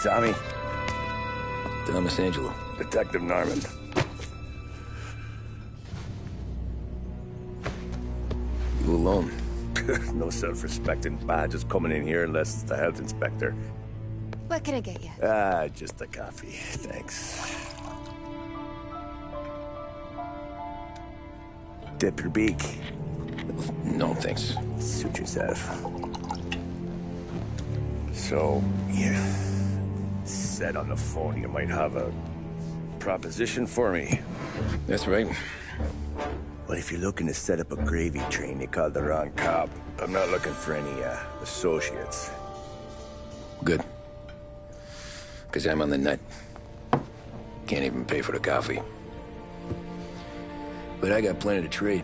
Tommy. Thomas Angelo. Detective Norman. You alone? No self-respecting badges coming in here unless it's the health inspector. What can I get you? Just a coffee. Thanks. Dip your beak. No, thanks. Suit yourself. So, you said on the phone you might have a proposition for me. That's right. Well, if you're looking to set up a gravy train, you called the wrong cop. I'm not looking for any, associates. Good. Because I'm on the nut. Can't even pay for the coffee. But I got plenty to trade.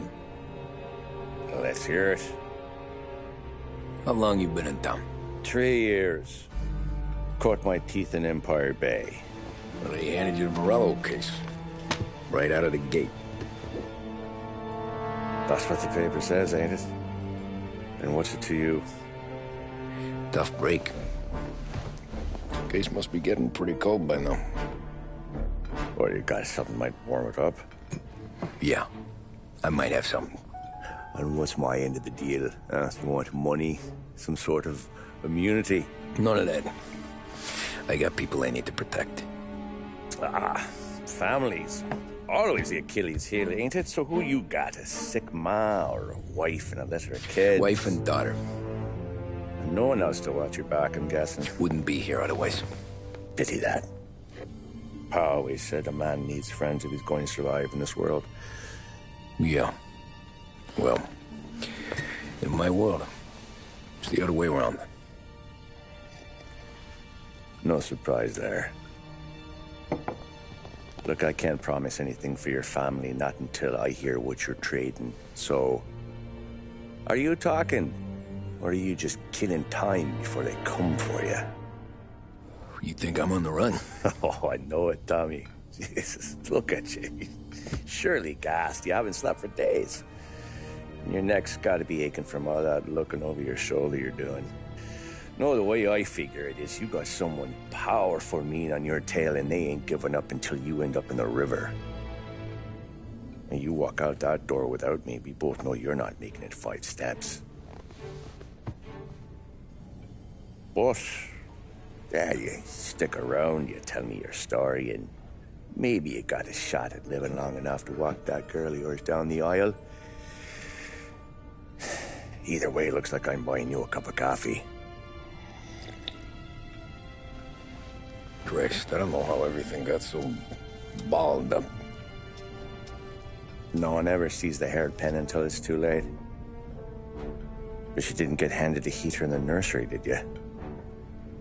Well, let's hear it. How long you been in town? 3 years. Caught my teeth in Empire Bay. Well, they handed you the Morello case. Right out of the gate. That's what the paper says, ain't it? And what's it to you? Tough break. Case must be getting pretty cold by now. Or you got something might warm it up? Yeah, I might have something. And what's my end of the deal? You want money? Some sort of immunity? None of that. I got people I need to protect. Families. Always the Achilles heel, ain't it? So who you got? A sick ma or a wife and a litter of kids? Wife and daughter. And no one else to watch your back, I'm guessing. Wouldn't be here otherwise. Pity that. Pa always said a man needs friends if he's going to survive in this world. Yeah. Well, in my world, it's the other way around. No surprise there. Look, I can't promise anything for your family, not until I hear what you're trading. So, are you talking? Or are you just killing time before they come for you? You think I'm on the run? Oh, I know it, Tommy. Jesus, look at you. Surely gassed. You haven't slept for days. And your neck's got to be aching from all that looking over your shoulder you're doing. No, the way I figure it is you got someone powerful mean on your tail and they ain't giving up until you end up in the river. And you walk out that door without me, we both know you're not making it 5 steps. But, yeah, you stick around, you tell me your story, and maybe you got a shot at living long enough to walk that girl of yours down the aisle. Either way, it looks like I'm buying you a cup of coffee. Christ, I don't know how everything got so balled up. No one ever sees the haired pen until it's too late. But you didn't get handed a heater in the nursery, did you?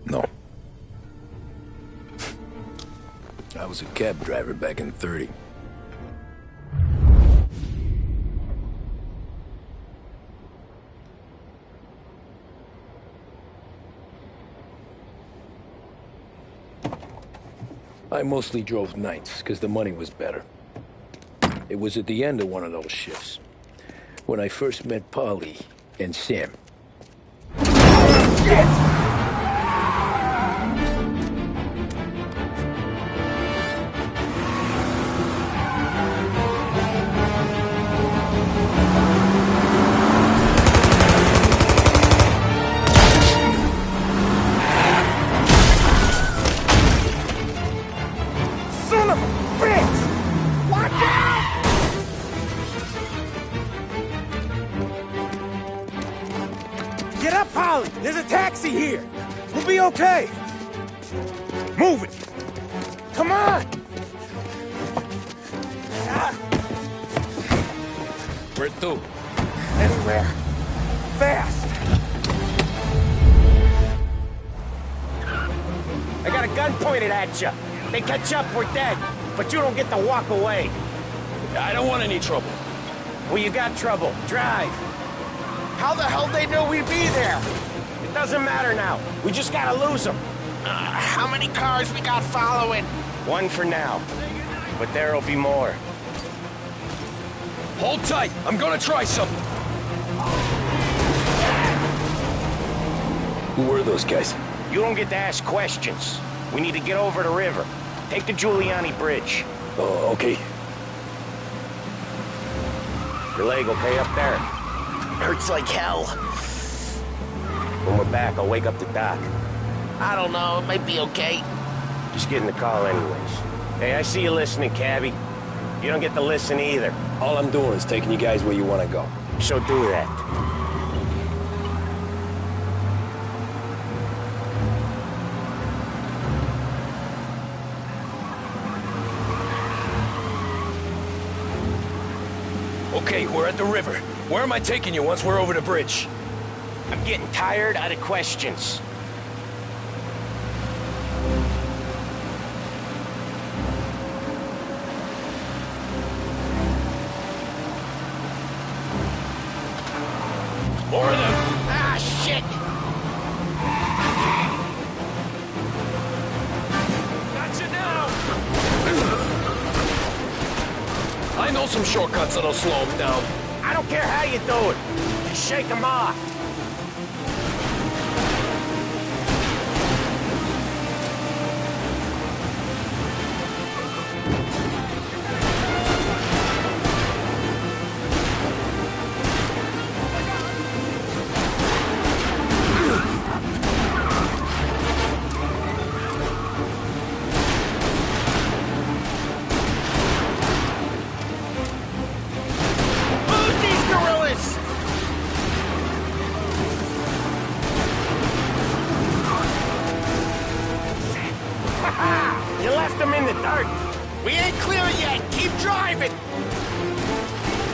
No. I was a cab driver back in '30. I mostly drove nights, because the money was better. It was at the end of one of those shifts, when I first met Polly and Sam. Shit! Get up, Polly! There's a taxi here! We'll be okay! Move it! Come on! Where to? Anywhere. Fast! I got a gun pointed at you. They catch up, we're dead. But you don't get to walk away. I don't want any trouble. Well, you got trouble. Drive. How the hell they know we'd be there? It doesn't matter now. We just gotta lose them. How many cars we got following? One for now. But there'll be more. Hold tight. I'm gonna try something. Who were those guys? You don't get to ask questions. We need to get over the river. Take the Giuliani Bridge. Oh, okay. Your leg okay up there? Hurts like hell. When we're back, I'll wake up the doc. I don't know, it might be okay. Just getting the call anyways. Hey, I see you listening, cabbie. You don't get to listen either. All I'm doing is taking you guys where you want to go. So do that. Okay, we're at the river. Where am I taking you once we're over the bridge? I'm getting tired of the questions. More of them! Ah, shit! Gotcha now! I know some shortcuts that'll slow them down. I don't care how you do it. Just shake them off. You left them in the dirt. We ain't clear yet. Keep driving.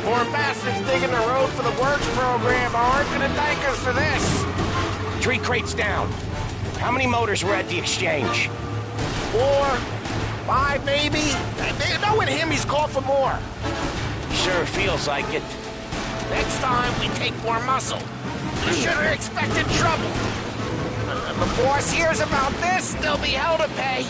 Poor bastards digging the road for the works program aren't gonna thank us for this. 3 crates down. How many motors were at the exchange? 4, 5 maybe. Knowing him, he's called for more. Sure feels like it. Next time, we take more muscle. You should have expected trouble. The boss hears about this, there'll be hell to pay.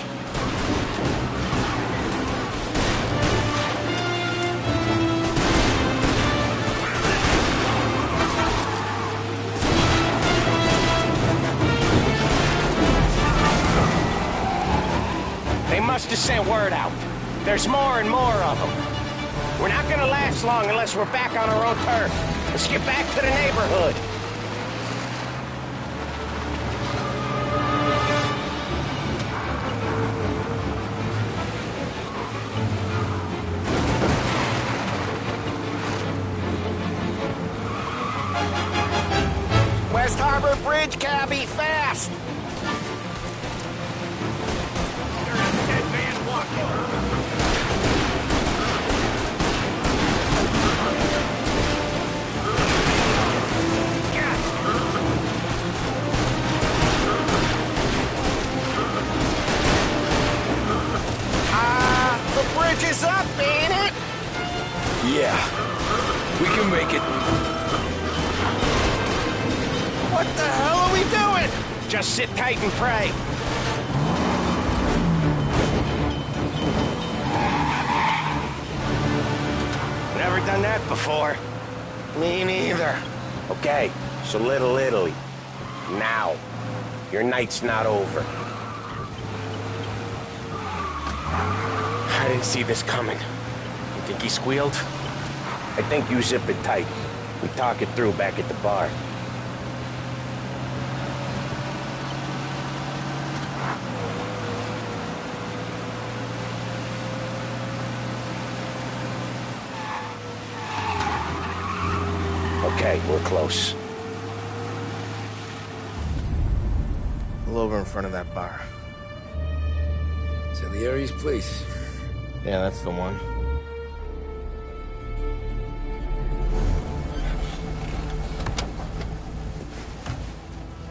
They must have sent word out. There's more and more of them. We're not gonna last long unless we're back on our own turf. Let's get back to the neighborhood. West Harbor Bridge, cabbie, fast! There's a dead man walking. The bridge is up, ain't it? Yeah, we can make it. What the hell are we doing? Just sit tight and pray. Never done that before. Me neither. Okay, so Little Italy. Now. Your night's not over. I didn't see this coming. You think he squealed? I think you zip it tight. We talk it through back at the bar. Okay, we're close. Pull over in front of that bar. Salieri's place. Yeah, that's the one.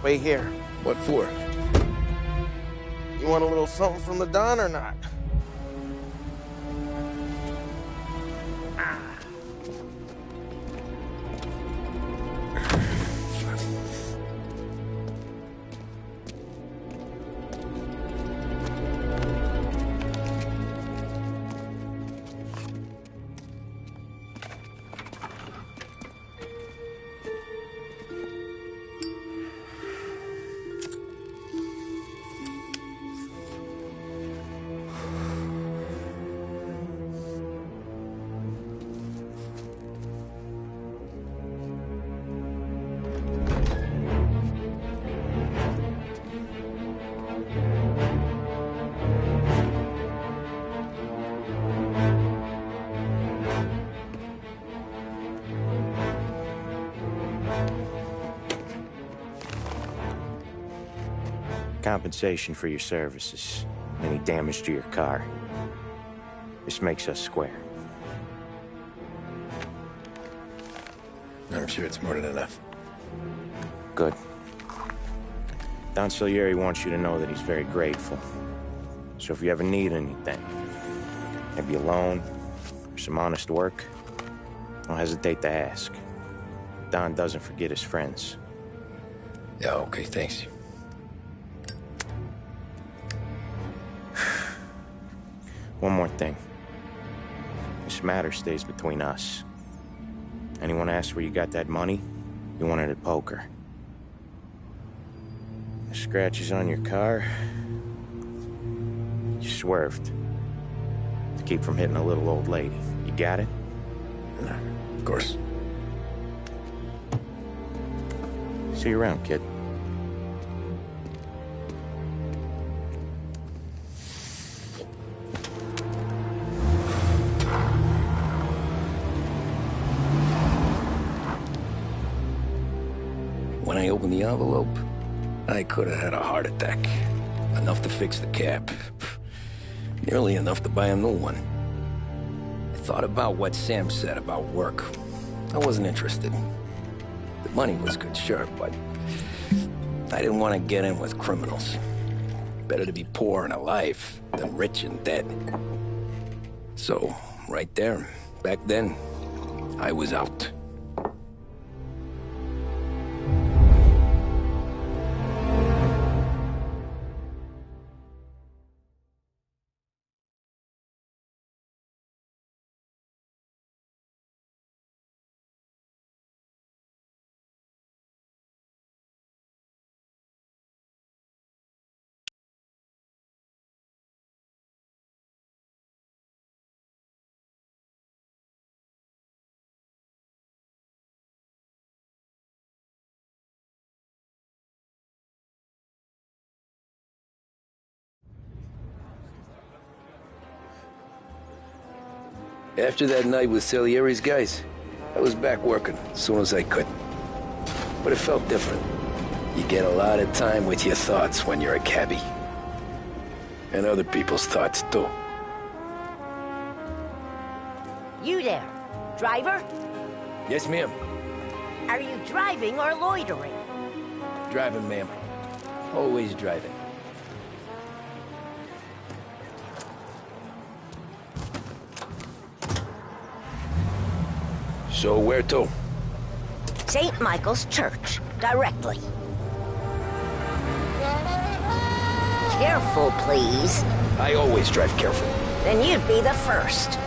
Wait here. What for? You want a little something from the Don or not? compensation for your services. Any damage to your car. This makes us square. I'm sure it's more than enough. Good. Don Salieri wants you to know that he's very grateful. So if you ever need anything, maybe a loan, or some honest work, don't hesitate to ask. Don doesn't forget his friends. Yeah, okay, thanks. One more thing. This matter stays between us. Anyone asks where you got that money, you won it at poker. The scratches on your car, you swerved to keep from hitting a little old lady. You got it? Of course. See you around, kid. When I opened the envelope, I could have had a heart attack. Enough to fix the cap. Nearly enough to buy a new one. I thought about what Sam said about work. I wasn't interested. The money was good, sure, but I didn't want to get in with criminals. Better to be poor and alive than rich and dead. So, right there, back then, I was out. After that night with Salieri's guys, I was back working as soon as I could. But it felt different. You get a lot of time with your thoughts when you're a cabbie. And other people's thoughts, too. You there, driver? Yes, ma'am. Are you driving or loitering? Driving, ma'am. Always driving. So where to? St. Michael's Church, directly. Careful, please. I always drive careful. Then you'd be the first.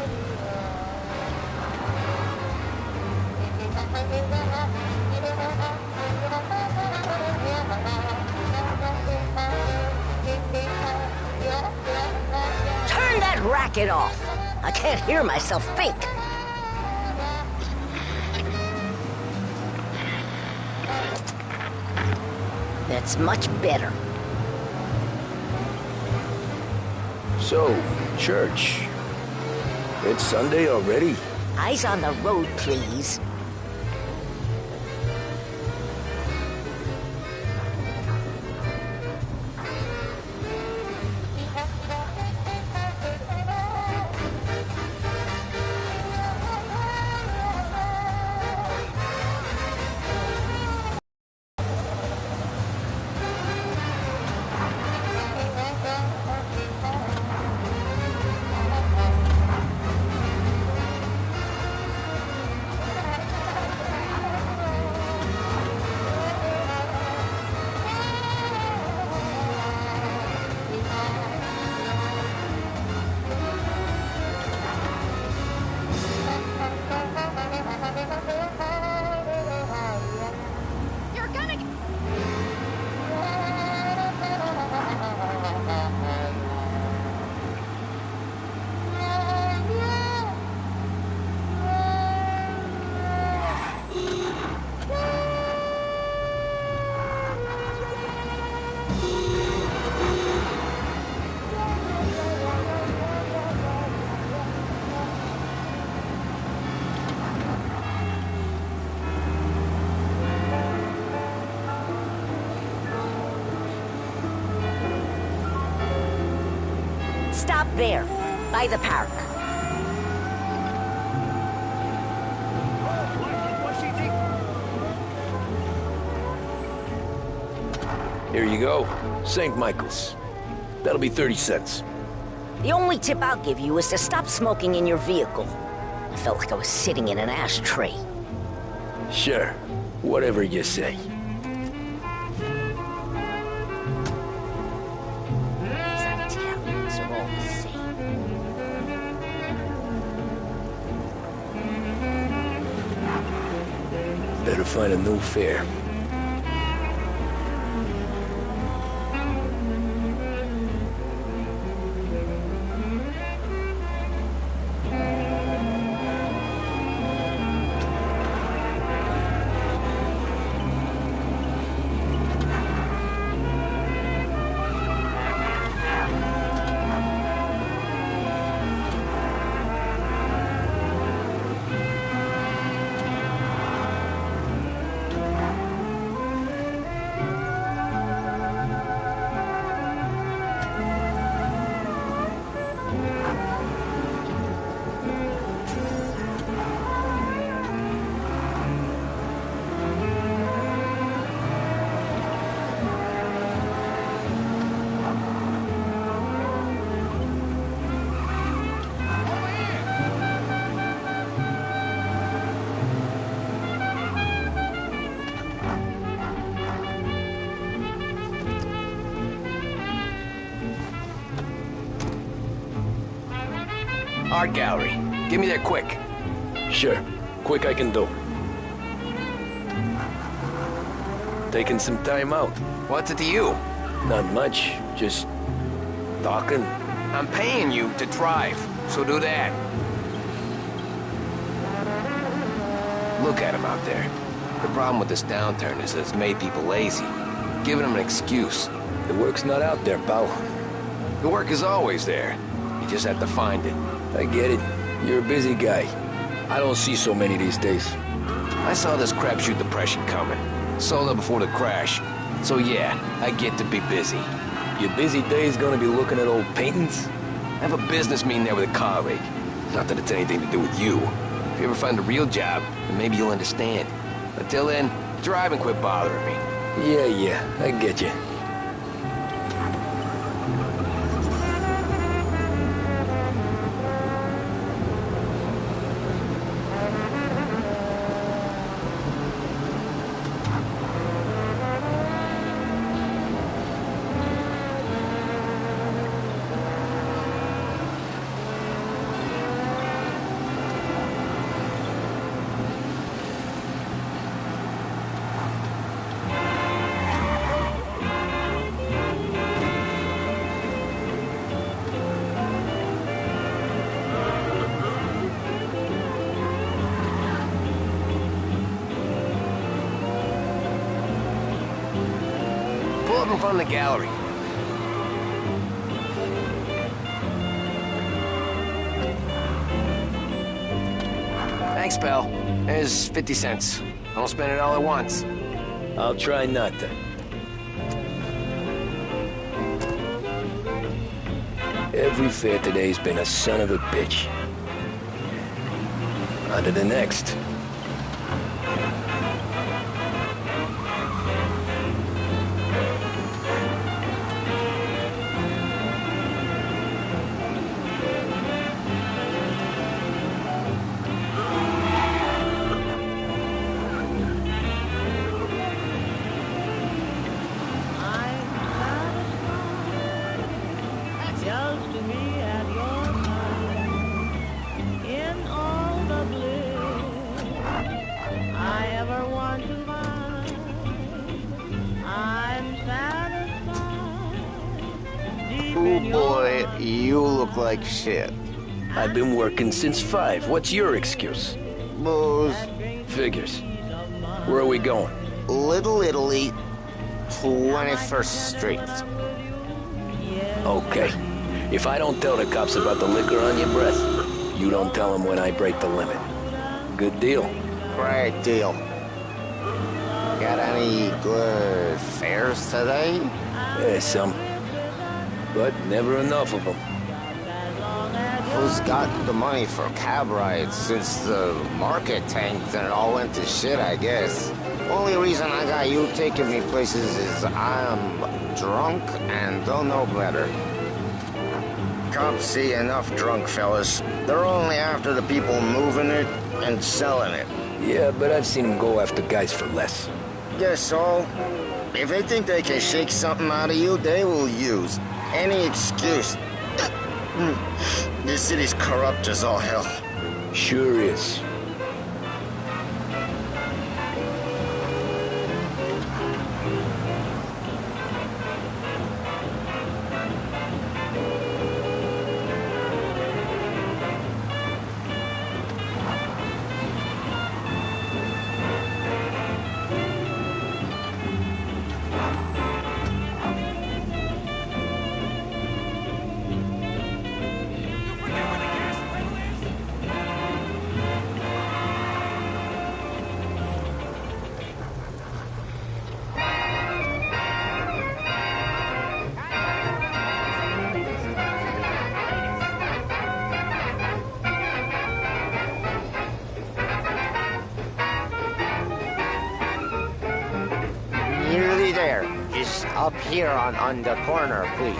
Turn that racket off. I can't hear myself think. That's much better. So, church. It's Sunday already? Eyes on the road, please. Stop there, by the park. Here you go. St. Michael's. That'll be 30 cents. The only tip I'll give you is to stop smoking in your vehicle. I felt like I was sitting in an ashtray. Sure. Whatever you say. These Italians are all the same. Better find a new fare. Art gallery. Get me there quick. Sure. Quick I can do. Taking some time out. What's it to you? Not much. Just talking. I'm paying you to drive, so do that. Look at him out there. The problem with this downturn is that it's made people lazy. Giving them an excuse. The work's not out there, pal. The work is always there. You just have to find it. I get it. You're a busy guy. I don't see so many these days. I saw this crapshoot depression coming. Sold it before the crash. So yeah, I get to be busy. Your busy day's gonna be looking at old paintings? I have a business meeting there with a colleague. Not that it's anything to do with you. If you ever find a real job, then maybe you'll understand. Until then, drive and quit bothering me. Yeah, I get you. Pull up in front of the gallery. Thanks, pal. There's 50 cents. Don't spend it all at once. I'll try not to. Every fare today's been a son of a bitch. On to the next. Oh boy, you look like shit. I've been working since 5. What's your excuse? Booze. Figures. Where are we going? Little Italy, 21st Street. Okay. If I don't tell the cops about the liquor on your breath, you don't tell them when I break the limit. Good deal. Great deal. Got any good fares today? Yeah, some. But never enough of them. Who's got the money for cab rides? Since the market tanked and it all went to shit, I guess. Only reason I got you taking me places is I'm drunk and don't know better. Cops see enough drunk fellas. They're only after the people moving it and selling it. Yeah, but I've seen them go after guys for less. Guess so. If they think they can shake something out of you, they will use any excuse. This city's corrupt as all hell. Sure is. Nearly there. Just up here on the corner, please.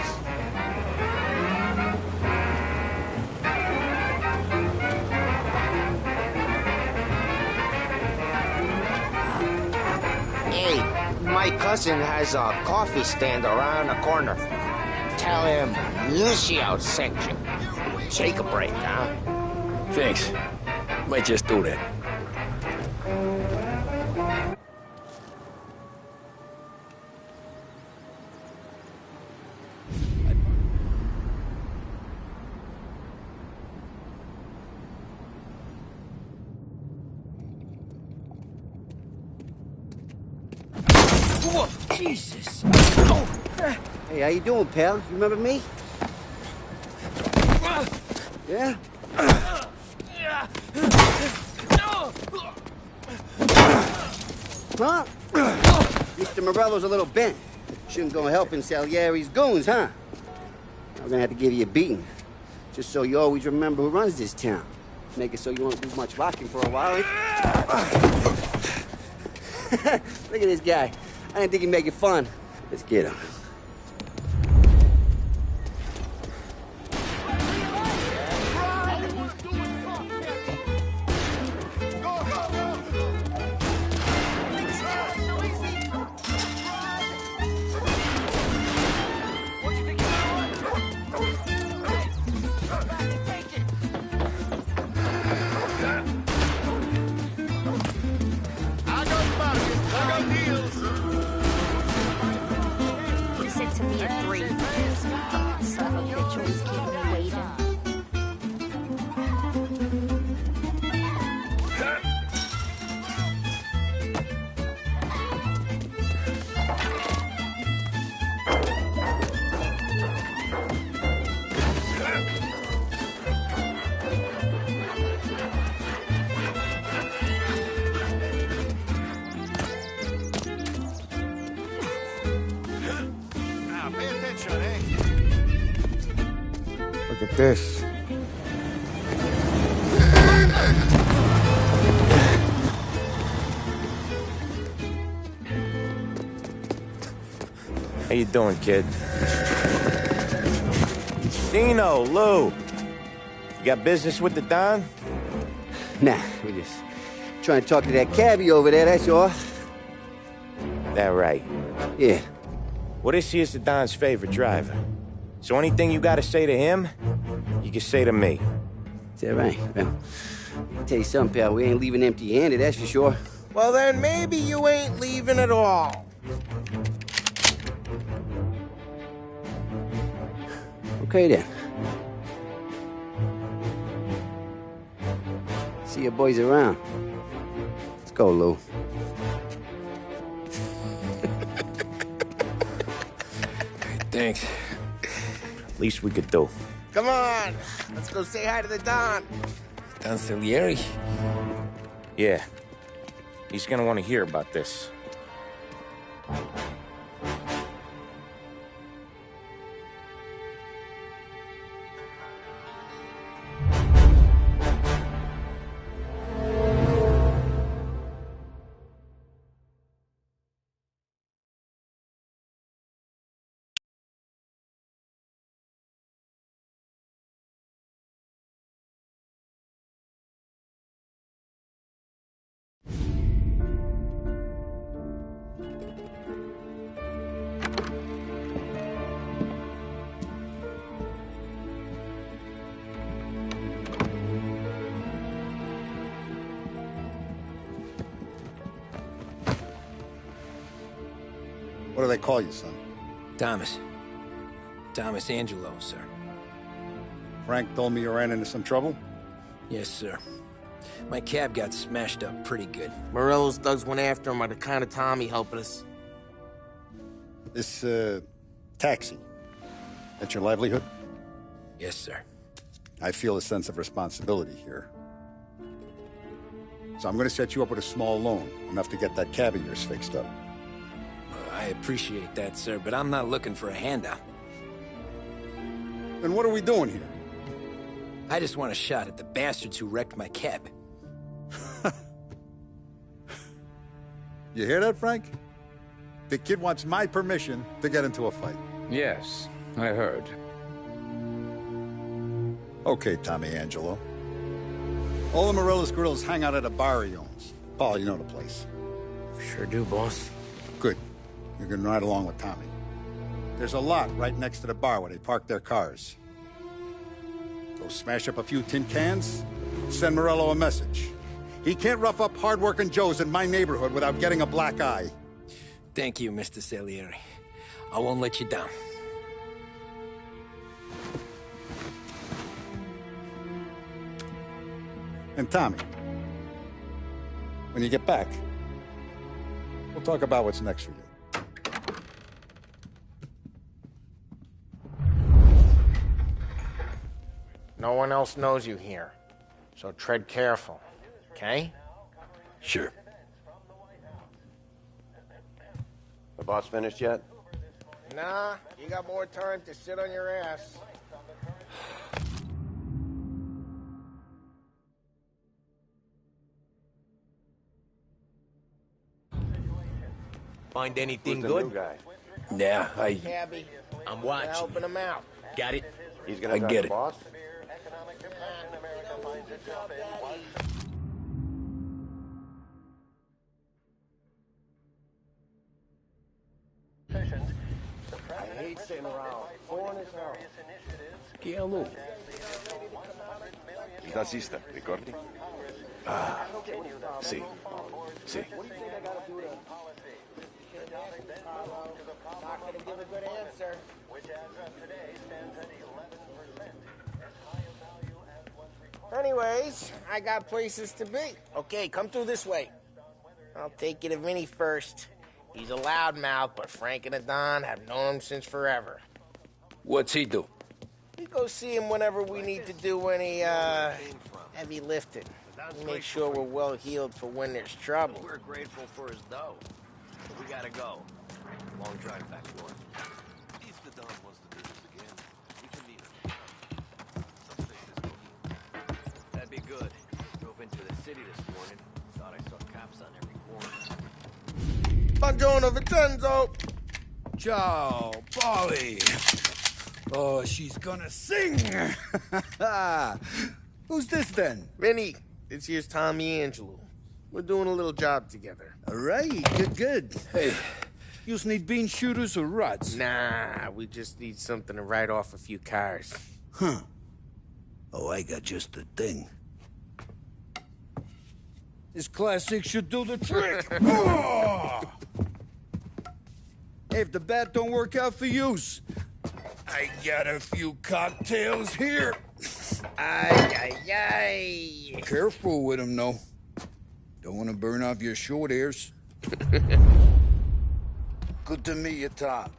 Hey, my cousin has a coffee stand around the corner. Tell him Lucio sent you. Take a break, huh? Thanks. Might just do that. Whoa, Jesus! Hey, how you doing, pal? You remember me? Yeah? Huh? Mr. Morello's a little bent. Shouldn't go helping Salieri's goons, huh? I'm gonna have to give you a beating. Just so you always remember who runs this town. Make it so you won't do much rocking for a while. Look at this guy. I didn't think he'd make it fun. Let's get him. He said to me at 3. Son of a bitch always keeping me waiting. Pay attention, eh? Look at this. How you doing, kid? Dino, Lou. You got business with the Don? Nah, we just trying to talk to that cabbie over there, that's all. That right. Yeah. Well, this here's the Don's favorite driver. So anything you gotta say to him, you can say to me. Is that right? Well, I'll tell you something, pal. We ain't leaving empty-handed, that's for sure. Well, then maybe you ain't leaving at all. Okay, then. See you boys around. Let's go, Lou. Thanks. Least we could do. Come on, let's go say hi to the Don. Don Salieri? Yeah. He's gonna want to hear about this. What do they call you, son? Thomas. Thomas Angelo, sir. Frank told me you ran into some trouble? Yes, sir. My cab got smashed up pretty good. Morello's thugs went after him by the kind of Tommy helping us. This, taxi. That's your livelihood? Yes, sir. I feel a sense of responsibility here. So I'm gonna set you up with a small loan, enough to get that cab of yours fixed up. I appreciate that, sir, but I'm not looking for a handout. Then what are we doing here? I just want a shot at the bastards who wrecked my cab. You hear that, Frank? The kid wants my permission to get into a fight. Yes, I heard. Okay, Tommy Angelo. All the Morello's grills hang out at a bar he owns. Paul, you know the place. Sure do, boss. Good. You can ride along with Tommy. There's a lot right next to the bar where they park their cars. Go smash up a few tin cans, send Morello a message. He can't rough up hard-working Joes in my neighborhood without getting a black eye. Thank you, Mr. Salieri. I won't let you down. And Tommy, when you get back, we'll talk about what's next for you. No one else knows you here, so tread careful, okay? Sure. The boss finished yet? Nah, you got more time to sit on your ass. Find anything Who's the good? new guy? Yeah, Cabby, I'm watching. helping him out. Got it? He's gonna I talk get to it. boss? I hate sitting around. Foreign as hell. Che a lui. Il tassista, ricordi? Ah, sì. Sì. Not gonna give a good answer. Anyways, I got places to be. Okay, come through this way. I'll take you to Vinny first. He's a loudmouth, but Frank and the Don have known him since forever. What's he do? We go see him whenever we need to do any, heavy lifting. We make sure we're well healed for when there's trouble. We're grateful for his dough. But we gotta go. Long drive back north. If the Don wants to do this again, we can meet him. Some places go. That'd be good. Drove into the city this morning. Thought I saw cops on every corner. Buongiorno, Vincenzo! Ciao, Polly. Oh, she's gonna sing. Who's this then? Vinny, this here's Tommy Angelo. We're doing a little job together. All right, good. Hey, you need bean shooters or rods? Nah, we just need something to write off a few cars. Huh. Oh, I got just the thing. This classic should do the trick. Oh! Hey, if the bat don't work out for yous, I got a few cocktails here. Ay, ay, ay. Careful with them, though. Don't want to burn off your short hairs. Good to meet you, Tom.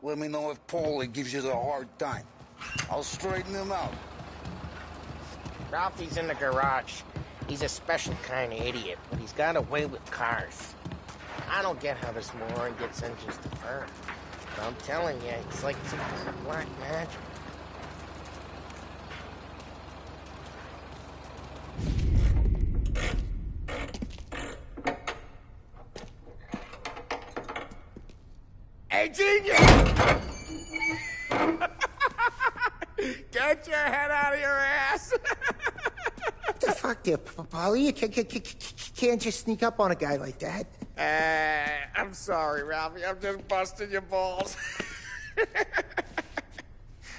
Let me know if Paulie gives you the hard time. I'll straighten him out. Ralphie's in the garage. He's a special kind of idiot, but he's got a way with cars. I don't get how this moron gets engines to burn. But I'm telling you, it's like some kind of black magic. Hey, genius! Get your head out of your ass! What the fuck there, Paulie? You can't just sneak up on a guy like that. I'm sorry, Ralphie. I'm just busting your balls.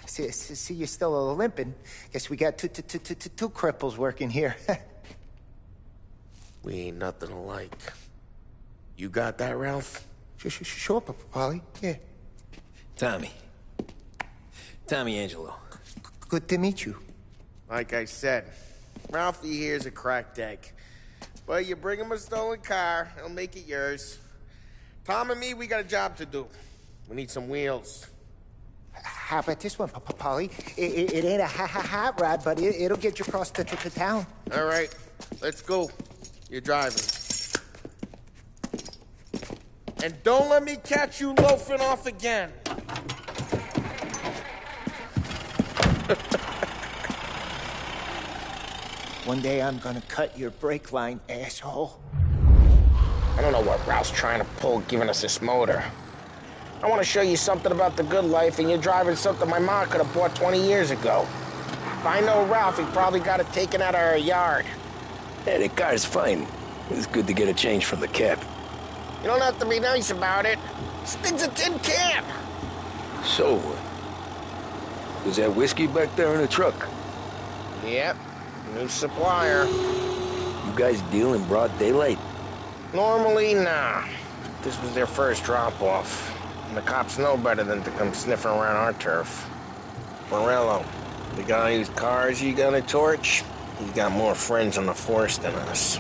See, you're still limping. Guess we got two cripples working here. We ain't nothing alike. You got that, Ralph? Sure, Paulie. Yeah. Tommy. Tommy Angelo. Good to meet you. Like I said, Ralphie here's a cracked egg. But you bring him a stolen car, he'll make it yours. Tom and me, we got a job to do. We need some wheels. How about this one, Paulie? It ain't a hot rod, but it'll get you across to town. All right, let's go. You're driving. And don't let me catch you loafing off again. One day I'm gonna cut your brake line, asshole. I don't know what Ralph's trying to pull giving us this motor. I want to show you something about the good life, and you're driving something my mom could have bought 20 years ago. If I know Ralph, he probably got it taken out of our yard. Yeah, the car's fine. It's good to get a change from the cab. You don't have to be nice about it. This thing's a tin can. So, was that whiskey back there in the truck? Yep, new supplier. You guys deal in broad daylight? Normally, nah. This was their first drop-off. And the cops know better than to come sniffing around our turf. Morello, the guy whose cars you got a torch, he's got more friends on the force than us.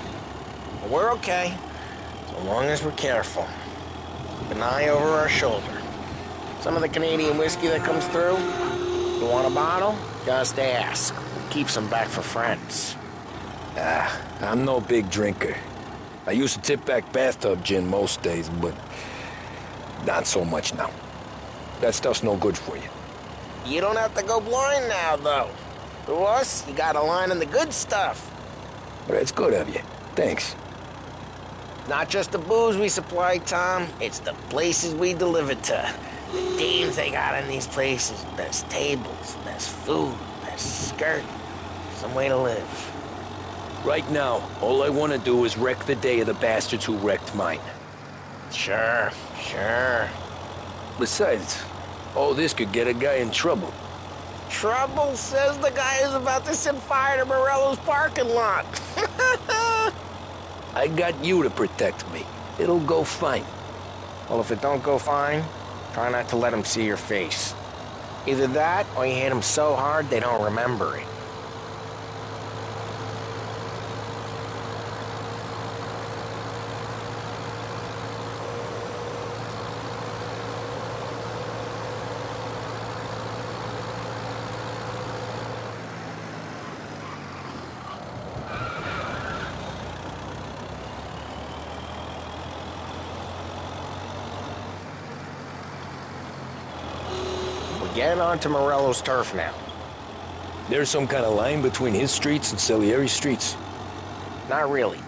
But we're okay, so long as we're careful. Keep an eye over our shoulder. Some of the Canadian whiskey that comes through, you want a bottle? Just ask. We'll keep some back for friends. I'm no big drinker. I used to tip back bathtub gin most days, but not so much now. That stuff's no good for you. You don't have to go blind now, though. To us, you got a line on the good stuff. Well, that's good of you. Thanks. Not just the booze we supply, Tom. It's the places we deliver to. The dames they got in these places. Best tables, best food, best skirt. Some way to live. Right now, all I want to do is wreck the day of the bastards who wrecked mine. Sure. Besides, all this could get a guy in trouble. Trouble, says the guy who's about to set fire to Morello's parking lot. I got you to protect me. It'll go fine. Well, if it don't go fine, try not to let them see your face. Either that, or you hit them so hard they don't remember it. Get onto Morello's turf now. There's some kind of line between his streets and Salieri's streets? Not really.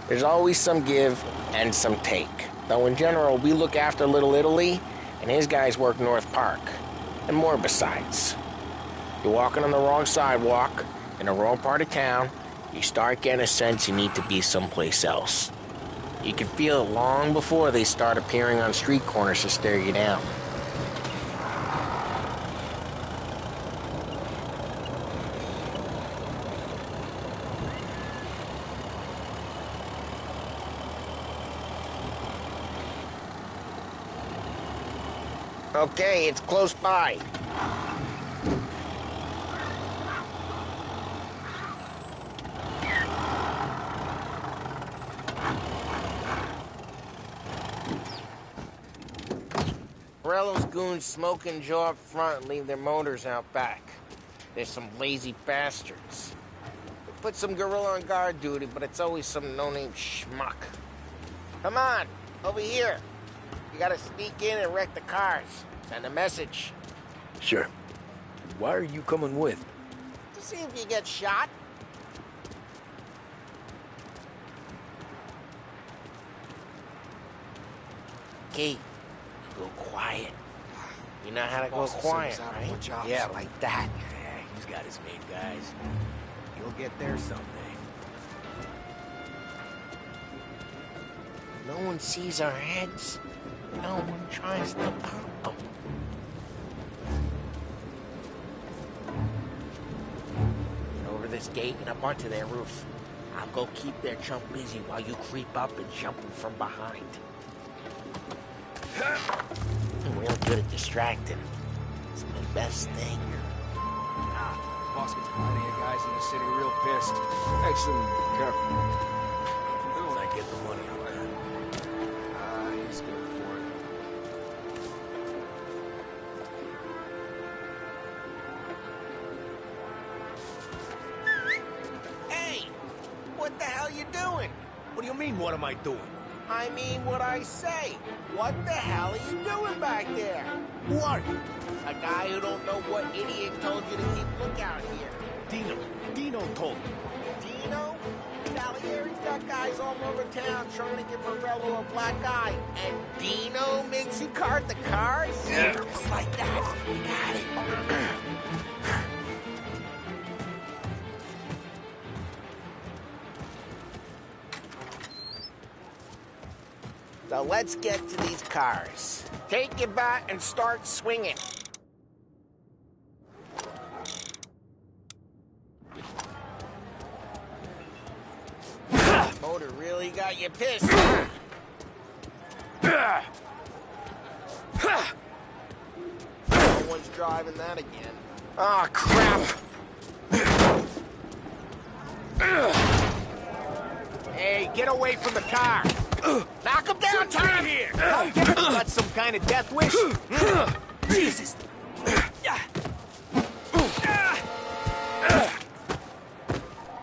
There's always some give and some take. Though in general, we look after Little Italy, and his guys work North Park. And more besides. You're walking on the wrong sidewalk, in the wrong part of town, you start getting a sense you need to be someplace else. You can feel it long before they start appearing on street corners to stare you down. Okay, it's close by. Morello's goons smoke and jaw up front and leave their motors out back. There's some lazy bastards. They put some gorilla on guard duty, but it's always some no-name schmuck. Come on, over here. You gotta sneak in and wreck the cars. Send a message. Sure. Why are you coming with? To see if you get shot. Key, go quiet. You know how to go quiet, right? Yeah, like that. Yeah, he's got his main guys. You'll get there someday. No one sees our heads. No one tries to pop them. Over this gate and up onto their roof. I'll go keep their chump busy while you creep up and jump them from behind. I'm real good at distracting. It's my best thing. Boss gets plenty of guys in the city real pissed. Excellent. Careful. When I get the money on that. He's good for it. Hey! What the hell you doing? What do you mean, what am I doing? I mean what I say. What the hell are you doing back there? Who are you? A guy who don't know what idiot told you to keep lookout here. Dino told me. Dino? Salieri's got guys all over town trying to give Morello a black eye. And Dino makes you cart the cars? Yeah. Just like that. You got it. So let's get to these cars. Take your bat and start swinging. Motor really got you pissed. No one's driving that again. Oh, crap. Hey, get away from the car. Knock him down, Tom! Here! Got some kind of death wish? Jesus!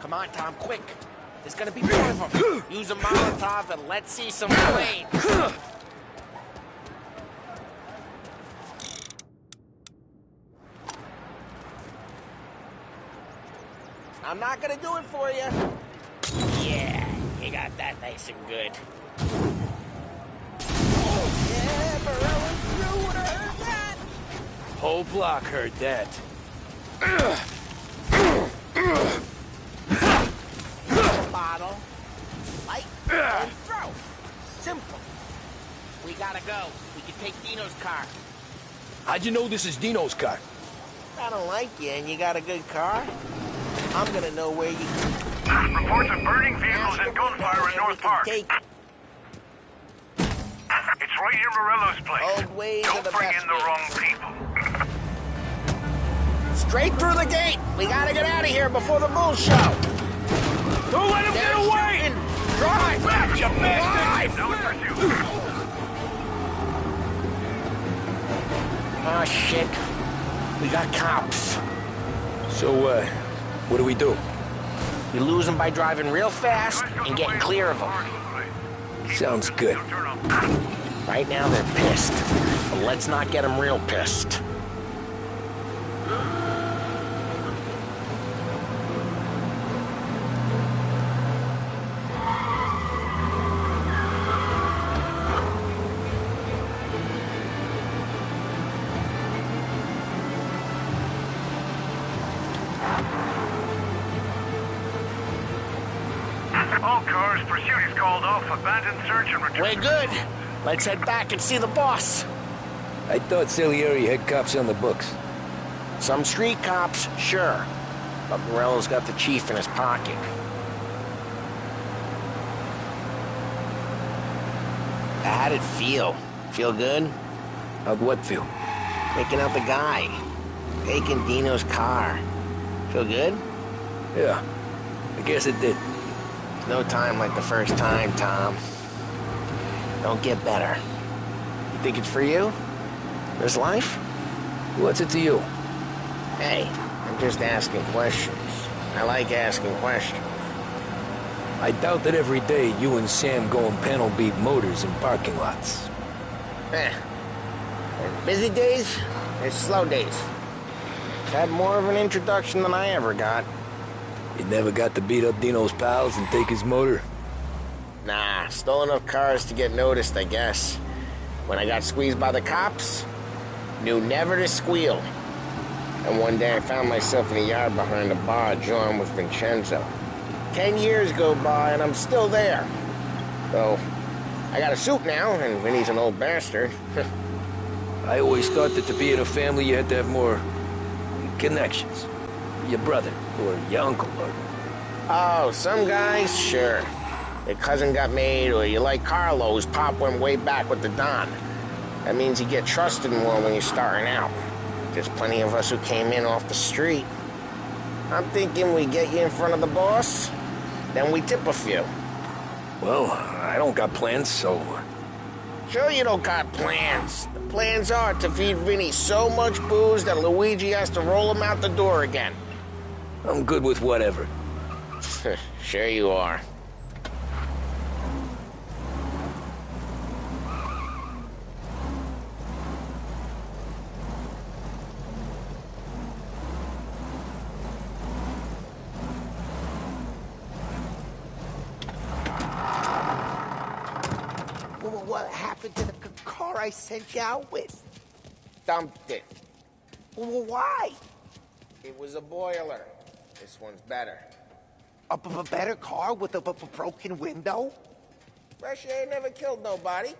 Come on, Tom, quick. There's gonna be more of them. Use a Molotov and let's see some flames. I'm not gonna do it for you. Yeah, you got that nice and good. Yeah, Morello, you would've heard that. Whole block heard that. Bottle, light, and throw. Simple. We gotta go. We can take Dino's car. How'd you know this is Dino's car? I don't like you, and you got a good car. I'm gonna know where you. Reports of burning vehicles and gunfire in North Park. Take It's right near Morello's place. old ways Don't are the bring best in the ways. wrong people. Straight through the gate. We gotta get out of here before the bull show. Don't let him They're get away! shooting. Drive! Back, you bastard! No pursuit. Oh, shit. We got cops. So, what do we do? We lose them by driving real fast and getting clear of them. Sounds good. Right now, they're pissed. But let's not get them real pissed. All cars, pursuit is called off. Abandoned search and return. We're good. Let's head back and see the boss. I thought Salieri had cops on the books. Some street cops, sure. But Morello's got the chief in his pocket. How'd it feel? Feel good? How'd what feel? Taking out the guy. Taking Dino's car. Feel good? Yeah, I guess it did. No time like the first time, Tom. Don't get better. You think it's for you? This life? What's it to you? Hey, I'm just asking questions. I like asking questions. I doubt that every day you and Sam go and panel beat motors in parking lots. There's busy days, there's slow days. Had more of an introduction than I ever got. You never got to beat up Dino's pals and take his motor? Nah, stole enough cars to get noticed, I guess. When I got squeezed by the cops, knew never to squeal. And one day I found myself in a yard behind a bar, joined with Vincenzo. 10 years go by and I'm still there. Though, I got a suit now, and Vinny's an old bastard. I always thought that to be in a family you had to have more connections. Your brother, or your uncle, or... Oh, some guys, sure. Their cousin got made, or you like Carlos, Pop went way back with the Don. That means you get trusted more when you're starting out. There's plenty of us who came in off the street. I'm thinking we get you in front of the boss, then we tip a few. Well, I don't got plans, so... Sure you don't got plans. The plans are to feed Vinny so much booze that Luigi has to roll him out the door again. I'm good with whatever. Sure you are. What happened to the car I sent you out with? Dumped it. Well, why? It was a boiler. This one's better. A better car with a broken window? Fresh air never killed nobody.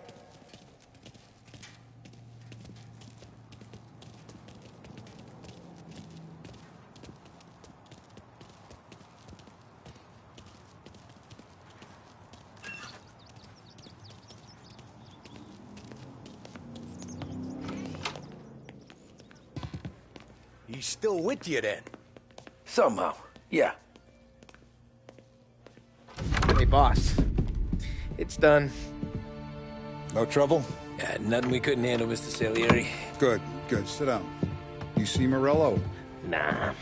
He's still with you then? Somehow, yeah. Hey, boss. It's done. No trouble? Yeah, nothing we couldn't handle, Mr. Salieri. Good, good. Sit down. You see Morello? Nah.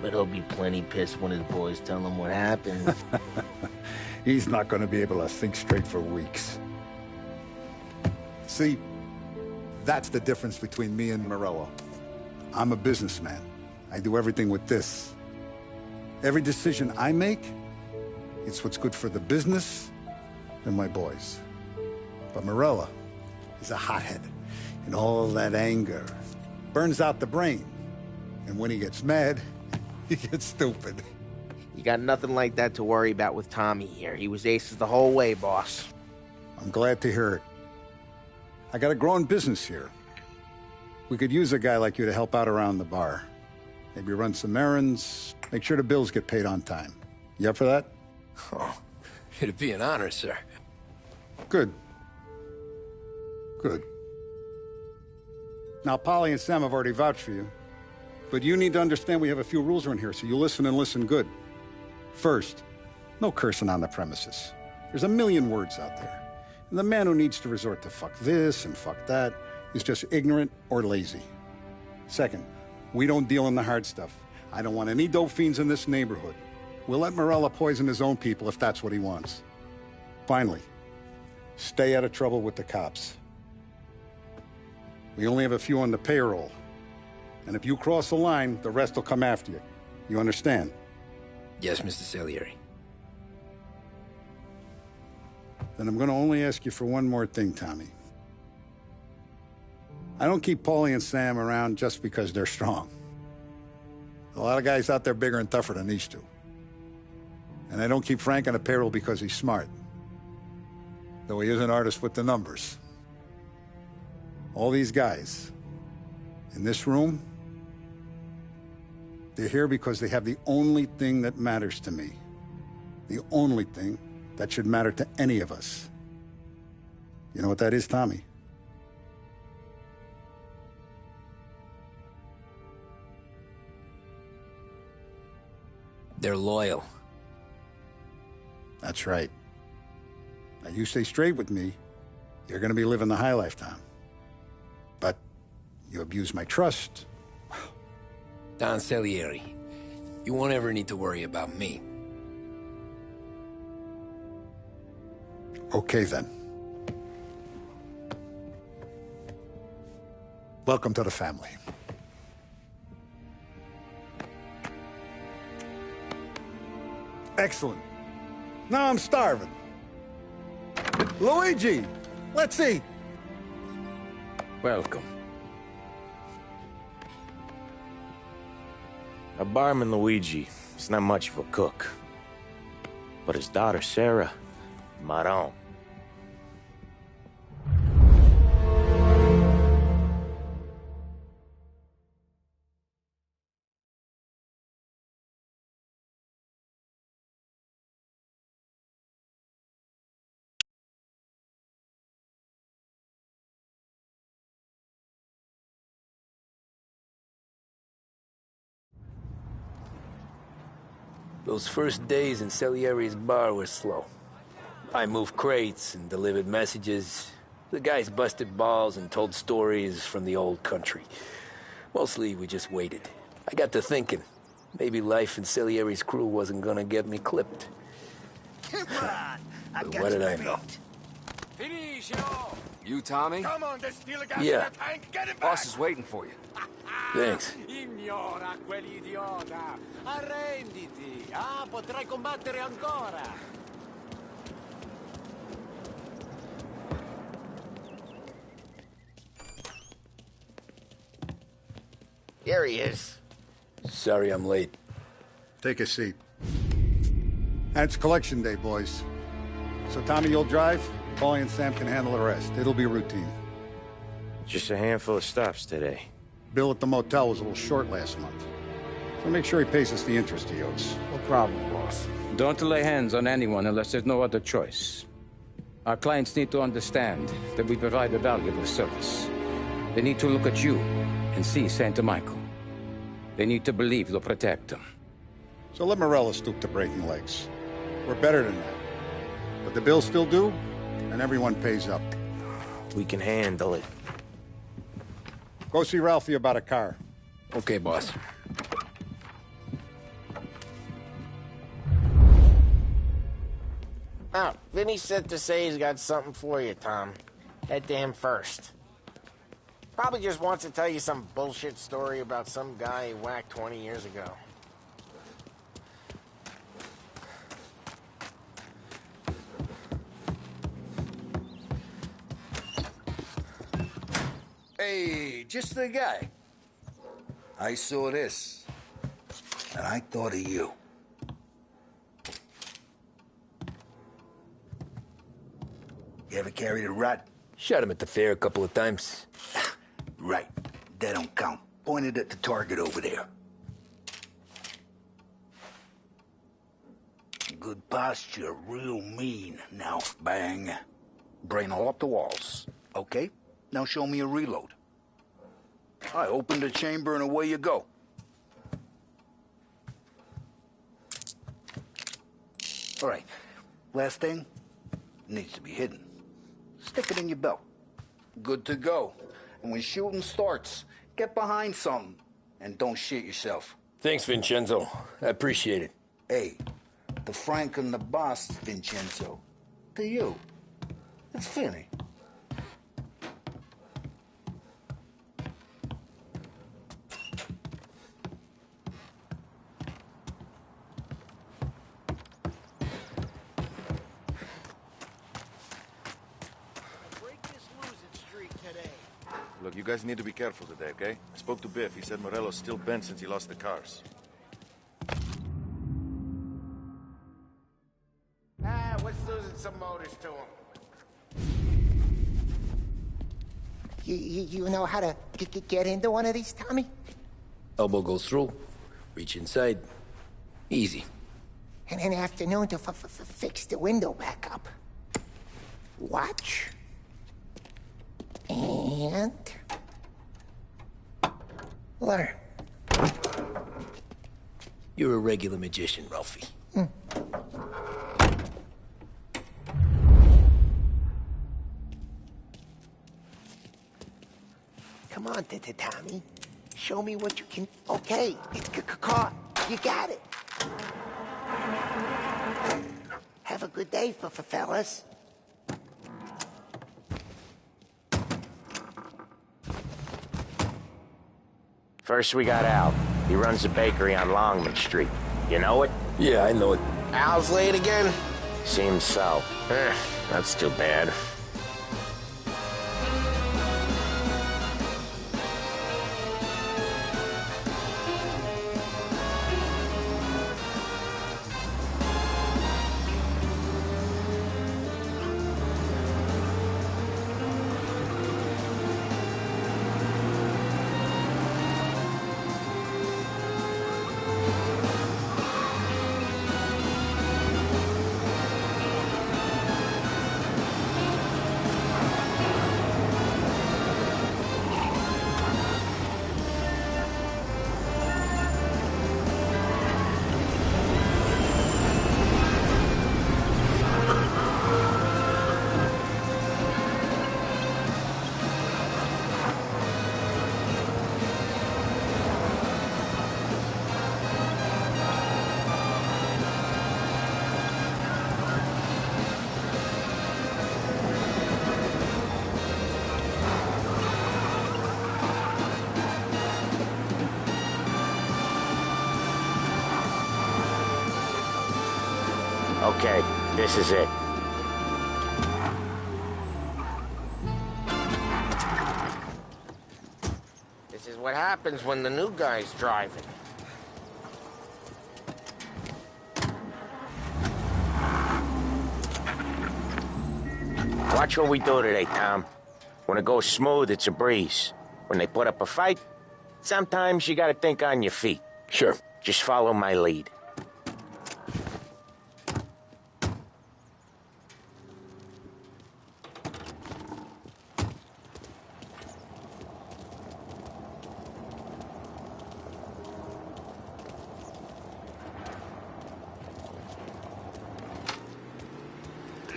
But he'll be plenty pissed when his boys tell him what happened. He's not going to be able to think straight for weeks. See, that's the difference between me and Morello. I'm a businessman. I do everything with this. Every decision I make, it's what's good for the business and my boys. But Morello is a hothead, and all that anger burns out the brain. And when he gets mad, he gets stupid. You got nothing like that to worry about with Tommy here. He was aces the whole way, boss. I'm glad to hear it. I got a growing business here. We could use a guy like you to help out around the bar. Maybe run some errands, make sure the bills get paid on time. You up for that? Oh, it'd be an honor, sir. Good. Good. Now, Polly and Sam have already vouched for you. But you need to understand we have a few rules around here, so you listen and listen good. First, no cursing on the premises. There's a million words out there. And the man who needs to resort to fuck this and fuck that is just ignorant or lazy. Second, we don't deal in the hard stuff. I don't want any dope fiends in this neighborhood. We'll let Morella poison his own people if that's what he wants. Finally, stay out of trouble with the cops. We only have a few on the payroll. And if you cross the line, the rest will come after you. You understand? Yes, Mr. Salieri. Then I'm going to only ask you for one more thing, Tommy. I don't keep Paulie and Sam around just because they're strong. A lot of guys out there bigger and tougher than these two. And I don't keep Frank on the payroll because he's smart. Though he is an artist with the numbers. All these guys in this room, they're here because they have the only thing that matters to me. The only thing that should matter to any of us. You know what that is, Tommy? They're loyal. That's right. Now, you stay straight with me, you're gonna be living the high life, Tom. But you abuse my trust. Don Salieri, you won't ever need to worry about me. Okay, then. Welcome to the family. Excellent. Now I'm starving. Luigi, let's eat. Welcome. A barman Luigi is not much of a cook. But his daughter Sarah, Maron. Those first days in Salieri's bar were slow. I moved crates and delivered messages. The guys busted balls and told stories from the old country. Mostly, we just waited. I got to thinking, maybe life in Salieri's crew wasn't gonna get me clipped. Come on! But what did I know? You, Tommy? Come on, there's still a gas Yeah. in the tank. Get him back. Boss is waiting for you. Thanks. Ignora quell'idiota! Arrenditi! Ah, potrai combattere ancora! Here he is. Sorry I'm late. Take a seat. And it's collection day, boys. So Tommy, you'll drive. Paulie and Sam can handle the rest. It'll be routine. Just a handful of stops today. Bill at the motel was a little short last month. So make sure he pays us the interest he owes. No problem, boss. Don't lay hands on anyone unless there's no other choice. Our clients need to understand that we provide a valuable service. They need to look at you and see Santa Michael. They need to believe you'll protect them. So let Morello stoop to breaking legs. We're better than that. But the bill's still due, and everyone pays up. We can handle it. Go see Ralphie about a car. Okay, boss. Oh, Vinny sent to say he's got something for you, Tom. Head to him first. Probably just wants to tell you some bullshit story about some guy he whacked 20 years ago. Hey, just the guy. I saw this, and I thought of you. You ever carried a rat? Shot him at the fair a couple of times. Right. That don't count. Pointed at the target over there. Good posture, real mean. Now, bang. Brain all up the walls. Okay? Now show me a reload. I open the chamber and away you go. All right. Last thing. Needs to be hidden. Stick it in your belt. Good to go. And when shooting starts, get behind something. And don't shit yourself. Thanks, Vincenzo. I appreciate it. Hey, the Frank and the boss, Vincenzo. To you. It's Finny. Look, you guys need to be careful today, okay? I spoke to Biff. He said Morello's still bent since he lost the cars. What's losing some motors to him? You know how to get into one of these, Tommy? Elbow goes through. Reach inside. Easy. And an afternoon to fix the window back up. Watch. And... learn. You're a regular magician, Ralphie. Come on, Tommy. Show me what you can... Okay, it's caught. You got it. Have a good day, fellas. First we got Al. He runs a bakery on Longman Street. You know it? Yeah, I know it. Al's late again? Seems so. That's too bad. Okay, this is it. This is what happens when the new guy's driving. Watch what we do today, Tom. When it goes smooth, it's a breeze. When they put up a fight, sometimes you gotta think on your feet. Sure. Just follow my lead.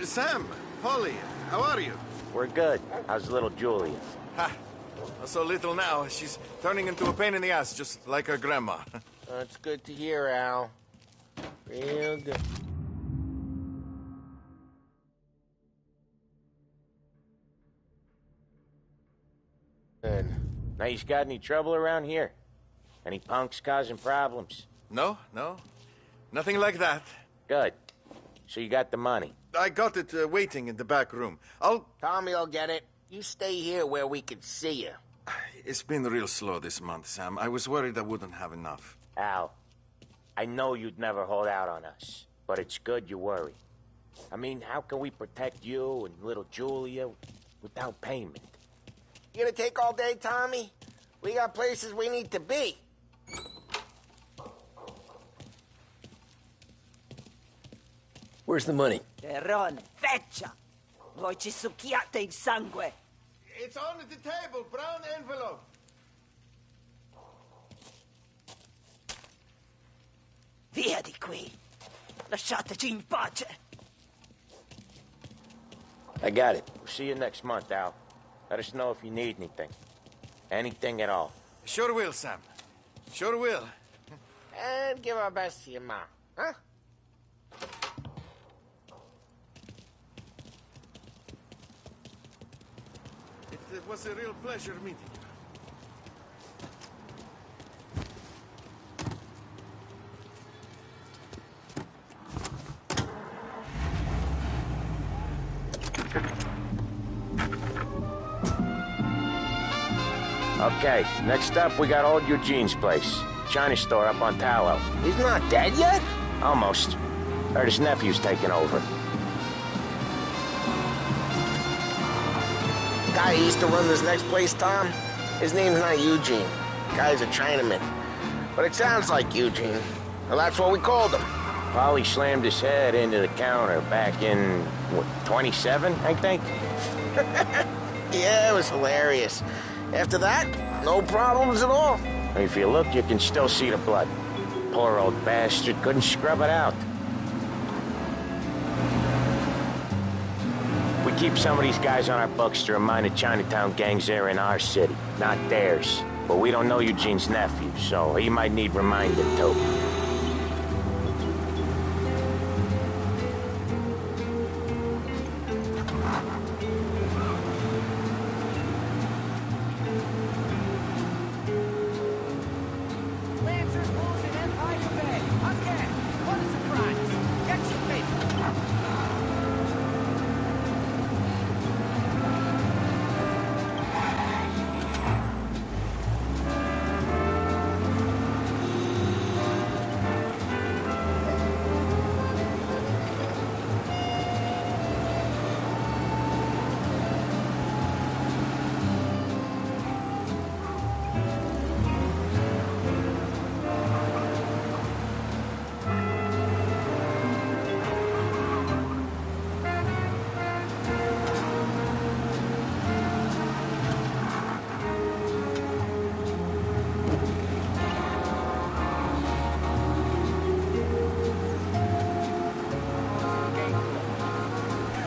Sam, Polly, how are you? We're good. How's little Julia? Ha! Not so little now. She's turning into a pain in the ass, just like her grandma. That's good to hear, Al. Real good. Good. Now, you got any trouble around here? Any punks causing problems? No. Nothing like that. Good. So you got the money? I got it waiting in the back room. Tommy'll get it. You stay here where we can see you. It's been real slow this month, Sam. I was worried I wouldn't have enough. Al, I know you'd never hold out on us, but it's good you worry. I mean, how can we protect you and little Julia without payment? You gonna take all day, Tommy? We got places we need to be. Where's the money? Perrone, feccia! Voi ci succhiate il sangue! It's on the table, brown envelope. Via di qui! Lasciateci in pace! I got it. We'll see you next month, Al. Let us know if you need anything. Anything at all. Sure will, Sam. Sure will. And give our best to your mom, huh? It was a real pleasure meeting you. Okay, next up, we got old Eugene's place. China store up on Tallow. He's not dead yet? Almost. Heard his nephew's taking over. Guy who used to run this next place, Tom, his name's not Eugene. Guy's a Chinaman. But it sounds like Eugene. Well, that's what we called him. Polly slammed his head into the counter back in, what, 27, I think? Yeah, it was hilarious. After that, no problems at all. If you look, you can still see the blood. Poor old bastard couldn't scrub it out. We keep some of these guys on our books to remind the Chinatown gangs they're in our city, not theirs. But we don't know Eugene's nephew, so he might need reminding too.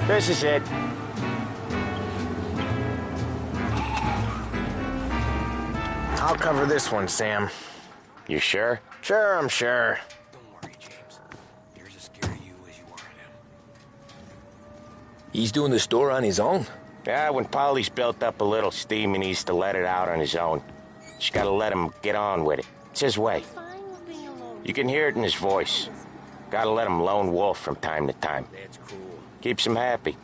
This is it. I'll cover this one, Sam. You sure? Sure, I'm sure. Don't worry, James. Here's as scared of you as you are of him. He's doing the store on his own? Yeah, when Polly's built up a little steam, he needs to let it out on his own. Just gotta let him get on with it. It's his way. You can hear it in his voice. Gotta let him lone wolf from time to time. That's cool. Keeps him happy.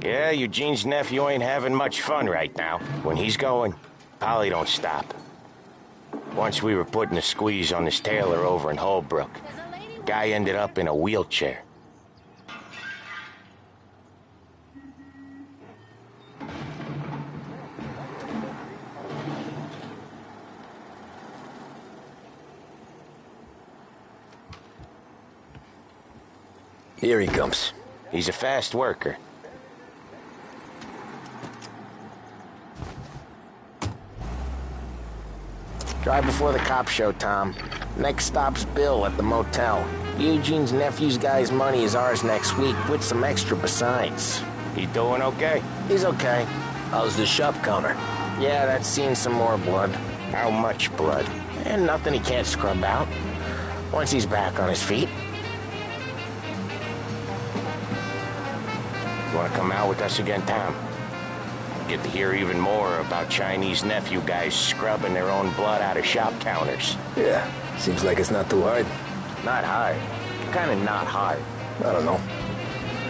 Yeah, Eugene's nephew ain't having much fun right now. When he's going, Polly don't stop. Once we were putting a squeeze on this tailor over in Holbrook. Guy ended up in a wheelchair. Here he comes. He's a fast worker. Drive before the cops show, Tom. Next stop's Bill at the motel. Eugene's nephew's guy's money is ours next week, with some extra besides. He doing okay? He's okay. How's the shop counter? Yeah, that's seen some more blood. How much blood? And nothing he can't scrub out. Once he's back on his feet. You wanna come out with us again, Tom? Get to hear even more about Chinese nephew guys scrubbing their own blood out of shop counters. Yeah, seems like it's not too hard. Not hard. Kinda not hard. I don't know.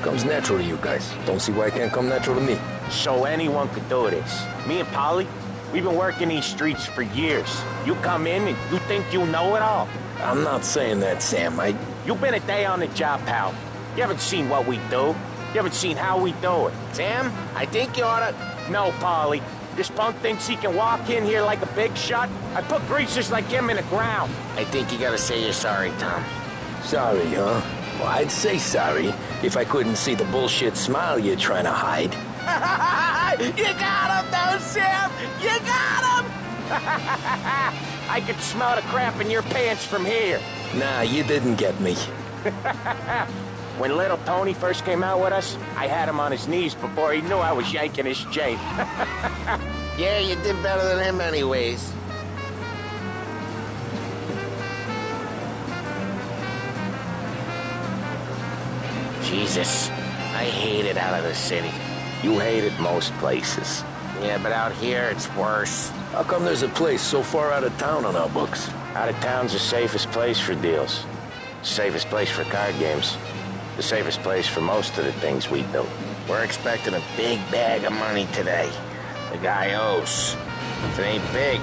Comes natural to you guys. Don't see why it can't come natural to me. So anyone could do this. Me and Polly, we've been working these streets for years. You come in and you think you know it all. I'm not saying that, Sam. You've been a day on the job, pal. You haven't seen what we do. You haven't seen how we do it. Sam, I think you oughta... No, Polly. This punk thinks he can walk in here like a big shot. I put greasers like him in the ground. I think you gotta say you're sorry, Tom. Sorry, huh? Well, I'd say sorry if I couldn't see the bullshit smile you're trying to hide. You got him, though, Sam! You got him! I could smell the crap in your pants from here. Nah, you didn't get me. When little Tony first came out with us, I had him on his knees before he knew I was yanking his chain. Yeah, you did better than him anyways. Jesus, I hate it out of the city. You hate it most places. Yeah, but out here, it's worse. How come there's a place so far out of town on our books? Out of town's the safest place for deals. Safest place for card games. The safest place for most of the things we do. We're expecting a big bag of money today. The guy owes. If it ain't big,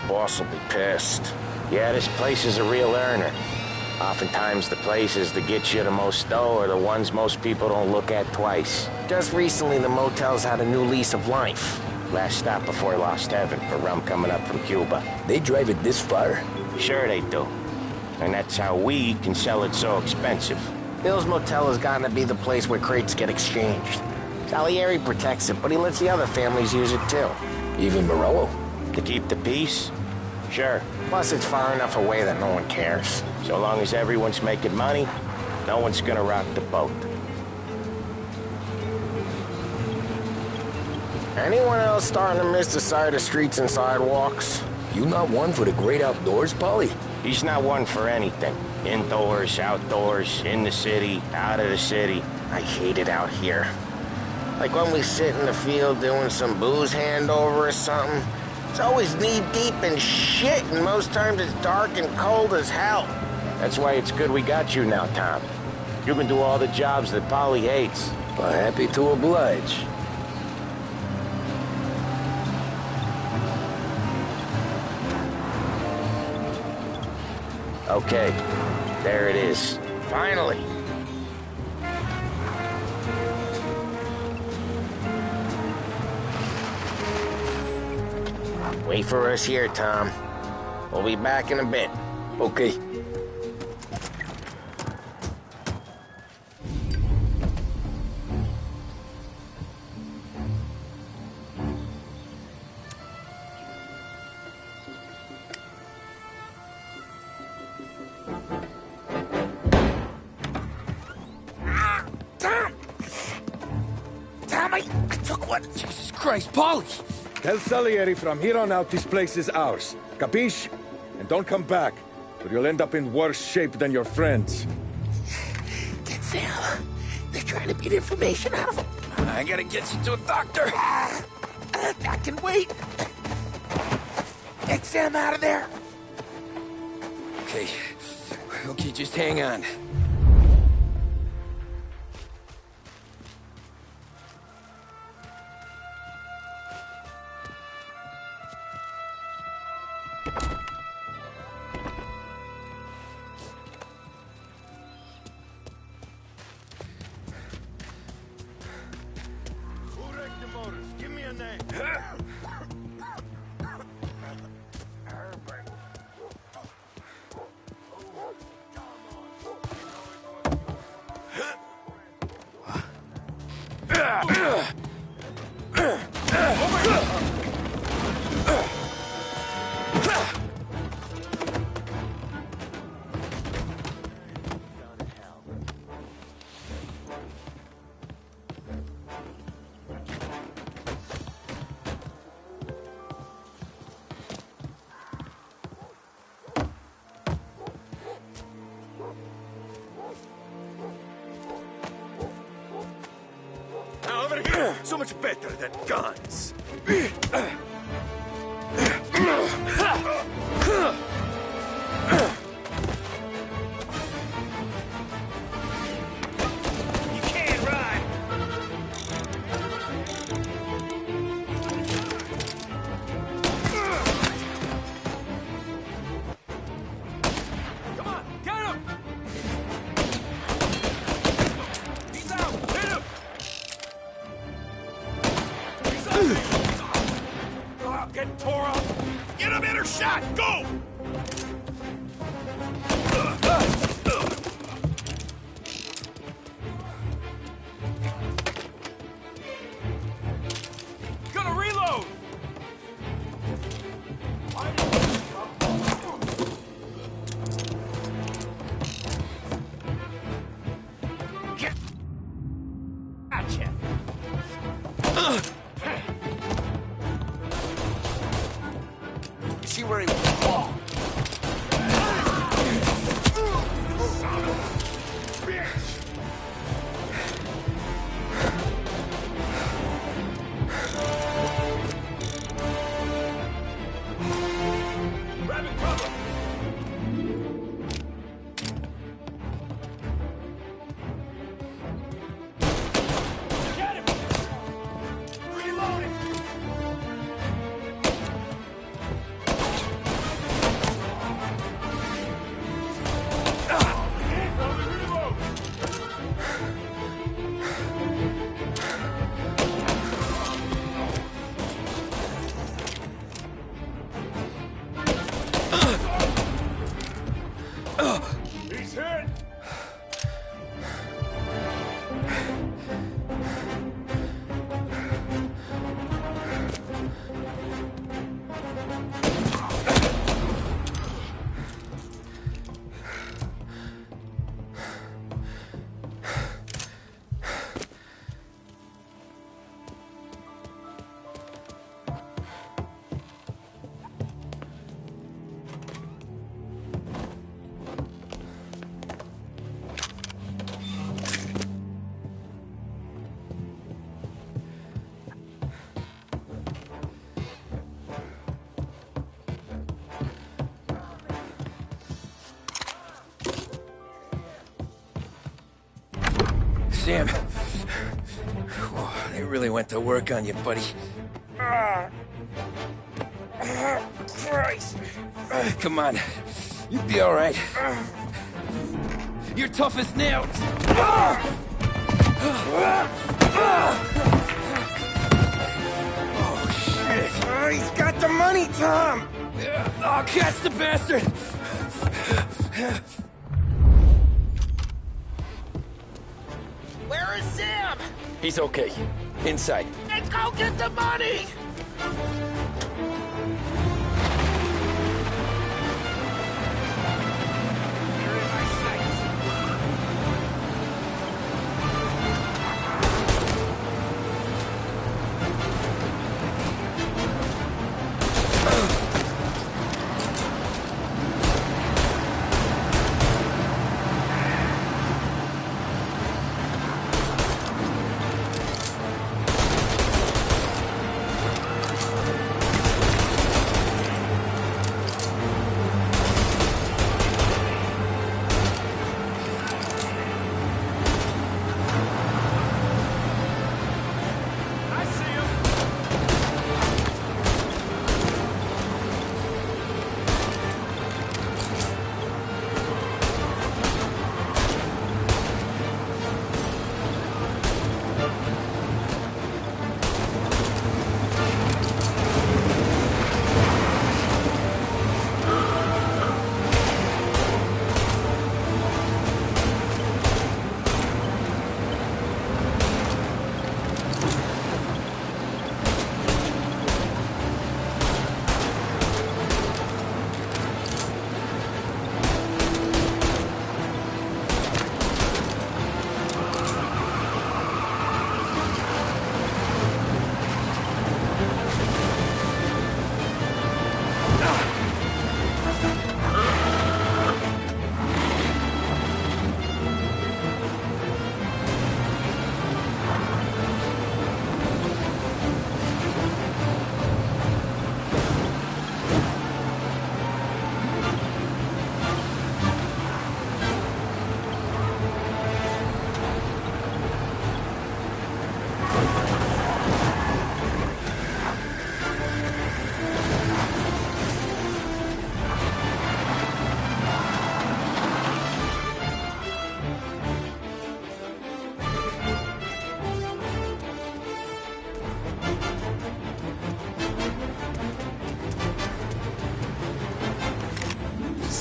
boss will be pissed. Yeah, this place is a real earner. Oftentimes the places that get you the most dough are the ones most people don't look at twice. Just recently, the motel's had a new lease of life. Last stop before Lost Heaven for rum coming up from Cuba. They drive it this far? Sure they do. And that's how we can sell it so expensive. Bill's motel has gotten to be the place where crates get exchanged. Salieri protects it, but he lets the other families use it too. Even Morello? To keep the peace? Sure. Plus, it's far enough away that no one cares. So long as everyone's making money, no one's gonna rock the boat. Anyone else starting to miss the sight of streets and sidewalks? You not one for the great outdoors, Polly? He's not one for anything. Indoors, outdoors, in the city, out of the city. I hate it out here. Like when we sit in the field doing some booze handover or something. It's always knee-deep in shit, and most times it's dark and cold as hell. That's why it's good we got you now, Tom. You can do all the jobs that Polly hates. Well, happy to oblige. Okay, there it is. Finally. Wait for us here, Tom. We'll be back in a bit. Okay. Tom, I took one. Jesus Christ, Polly! Tell Salieri from here on out this place is ours. Capiche? And don't come back, or you'll end up in worse shape than your friends. Get Sam. They're trying to beat information out of him. I gotta get you to a doctor. I can wait. Sam out of there! Okay. Okay, just hang on. Who wrecked the motors? Give me a name. Now over here, so much better than guns. You can't run. Come on, get him! He's out! Hit him! Oh, get tore up! Get a better shot. Go. Gonna reload! Gotcha. You see where he was? Oh. Son of a bitch. Grabbing cover! Get him! Reload it. He's hit! Sam. Whoa, they really went to work on you, buddy. Christ. Come on. You'll be all right. You're tough as nails. Oh, shit. Oh, he's got the money, Tom. Oh, catch the bastard. Where is Sam? He's okay. Inside. Then go get the money.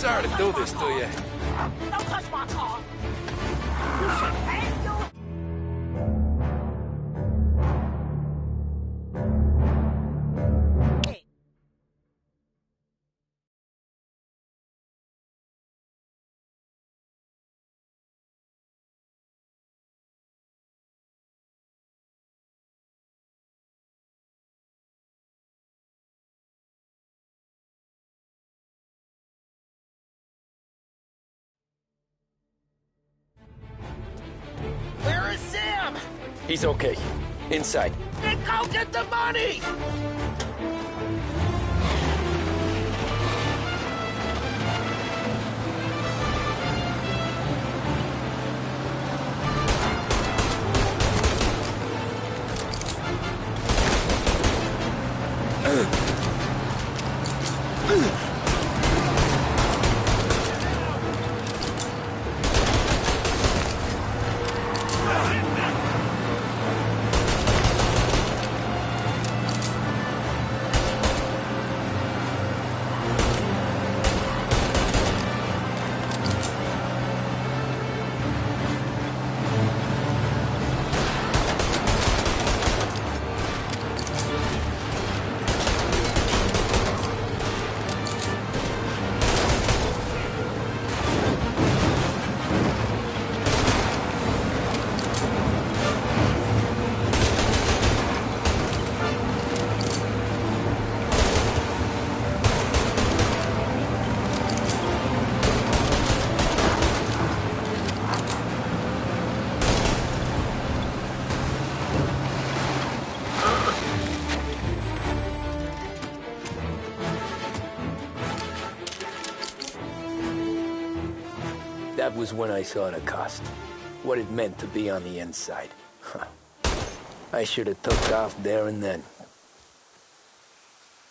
sorry to do this to you. Don't touch my car! You should hang your... Where is Sam? He's okay. Inside. Then go get the money! That was when I saw the cost. What it meant to be on the inside. I should have took off there and then.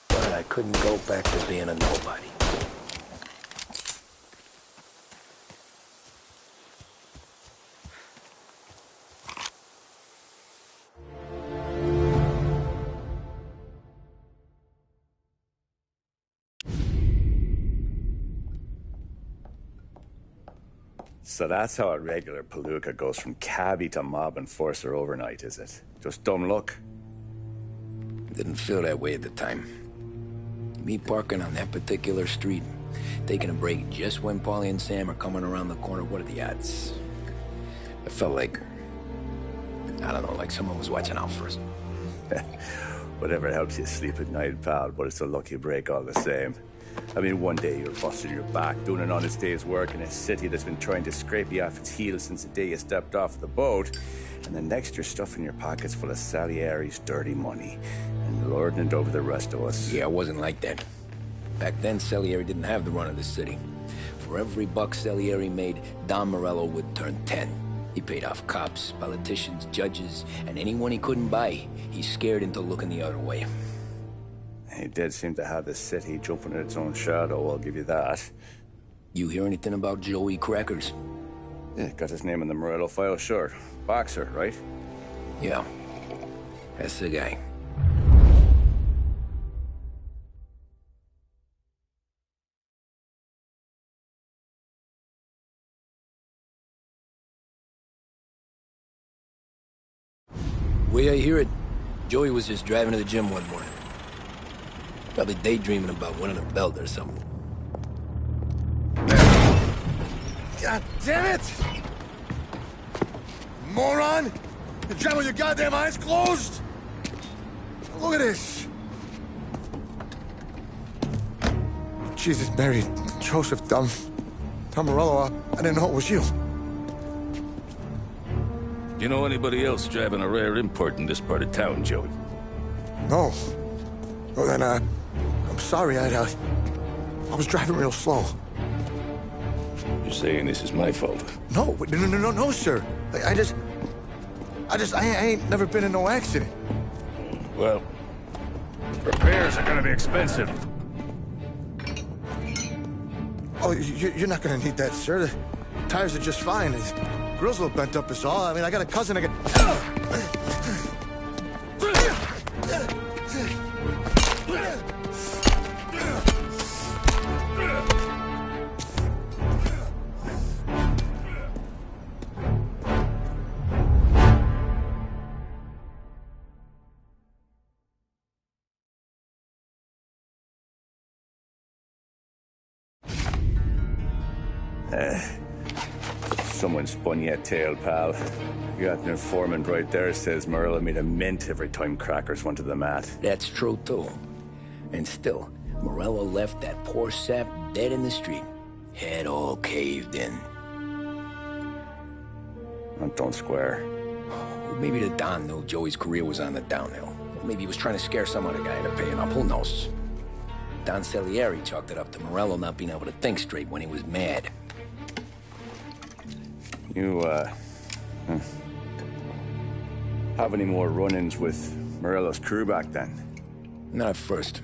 But I couldn't go back to being a nobody. So that's how a regular palooka goes from cabbie to mob enforcer overnight, is it? Just dumb luck? Didn't feel that way at the time. Me parking on that particular street, taking a break just when Paulie and Sam are coming around the corner, what are the odds? I felt like, I don't know, like someone was watching out for us. Whatever helps you sleep at night, pal, but it's a lucky break all the same. I mean, one day you're busting your back, doing an honest day's work in a city that's been trying to scrape you off its heels since the day you stepped off the boat, and the next you're stuffing your pockets full of Salieri's dirty money and lording it over the rest of us. Yeah, it wasn't like that. Back then, Salieri didn't have the run of the city. For every buck Salieri made, Don Morello would turn 10. He paid off cops, politicians, judges, and anyone he couldn't buy, he scared into looking the other way. He did seem to have the city jumping at its own shadow, I'll give you that. You hear anything about Joey Crackers? Yeah, got his name in the Morello file, sure. Boxer, right? Yeah, that's the guy. Way I hear it, Joey was just driving to the gym one morning. Probably daydreaming about winning a belt or something. God damn it! Moron! You're driving with your goddamn eyes closed? Look at this! Jesus, Mary, Joseph, Tom Morello, I didn't know it was you. You know anybody else driving a rare import in this part of town, Joey? No. Well, then, I'm sorry, I was driving real slow. You're saying this is my fault? No, sir. I ain't never been in no accident. Well, repairs are gonna be expensive. Oh, you're not gonna need that, sir. The tires are just fine. The grill's a little bent up is all. I mean, I got a cousin I can... Someone spun you a tale, pal. You got an informant right there says Morello made a mint every time crackers went to the mat. That's true, too. And still, Morello left that poor sap dead in the street. Head all caved in. That don't square. Maybe the Don knew Joey's career was on the downhill. Maybe he was trying to scare some other guy into paying up. Who knows? Don Salieri chalked it up to Morello not being able to think straight when he was mad. You, have any more run-ins with Morello's crew back then? Not at first.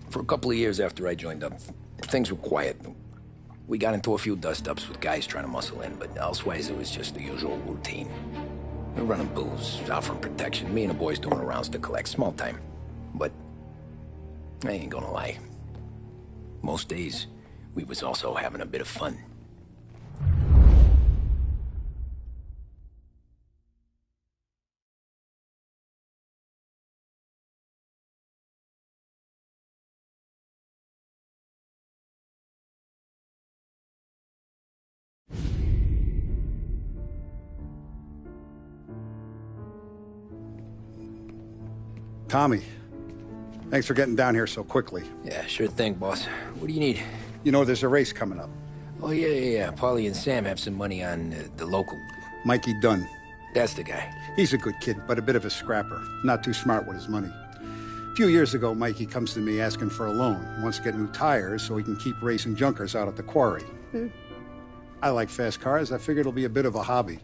For a couple of years after I joined up, things were quiet. We got into a few dust-ups with guys trying to muscle in, but elsewise it was just the usual routine. We were running booze, offering protection, me and the boys doing rounds to collect, small time. But I ain't gonna lie. Most days, we was also having a bit of fun. Tommy, thanks for getting down here so quickly. Yeah, sure thing, boss. What do you need? You know, there's a race coming up. Oh, yeah. Paulie and Sam have some money on the local. Mikey Dunn. That's the guy. He's a good kid, but a bit of a scrapper. Not too smart with his money. A few years ago, Mikey comes to me asking for a loan. He wants to get new tires so he can keep racing junkers out at the quarry. I like fast cars. I figured it'll be a bit of a hobby.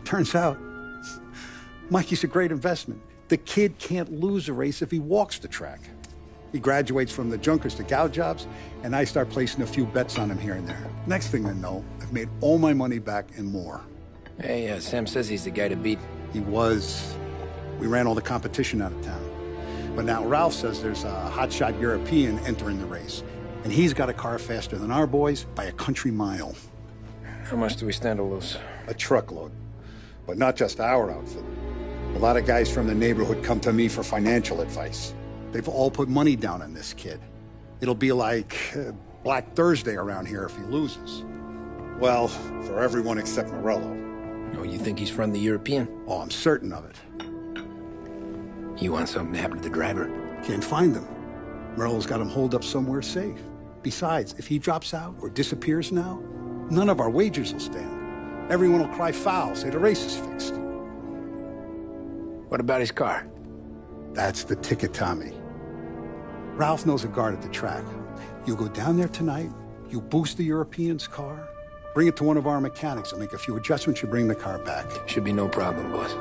Turns out, Mikey's a great investment. The kid can't lose a race if he walks the track. He graduates from the junkers to gal jobs, and I start placing a few bets on him here and there. Next thing I know, I've made all my money back and more. Hey, Sam says he's the guy to beat. He was. We ran all the competition out of town. But now Ralph says there's a hotshot European entering the race, and he's got a car faster than our boys by a country mile. How much do we stand to lose? A truckload. But not just our outfit. A lot of guys from the neighborhood come to me for financial advice. They've all put money down on this kid. It'll be like Black Thursday around here if he loses. Well, for everyone except Morello. Oh, you think he's from the European? Oh, I'm certain of it. You want something to happen to the driver? Can't find him. Morello's got him holed up somewhere safe. Besides, if he drops out or disappears now, none of our wagers will stand. Everyone will cry foul, say the race is fixed. What about his car? That's the ticket, Tommy. Ralph knows a guard at the track. You go down there tonight, you boost the European's car, bring it to one of our mechanics, and make a few adjustments, you bring the car back. Should be no problem, boss.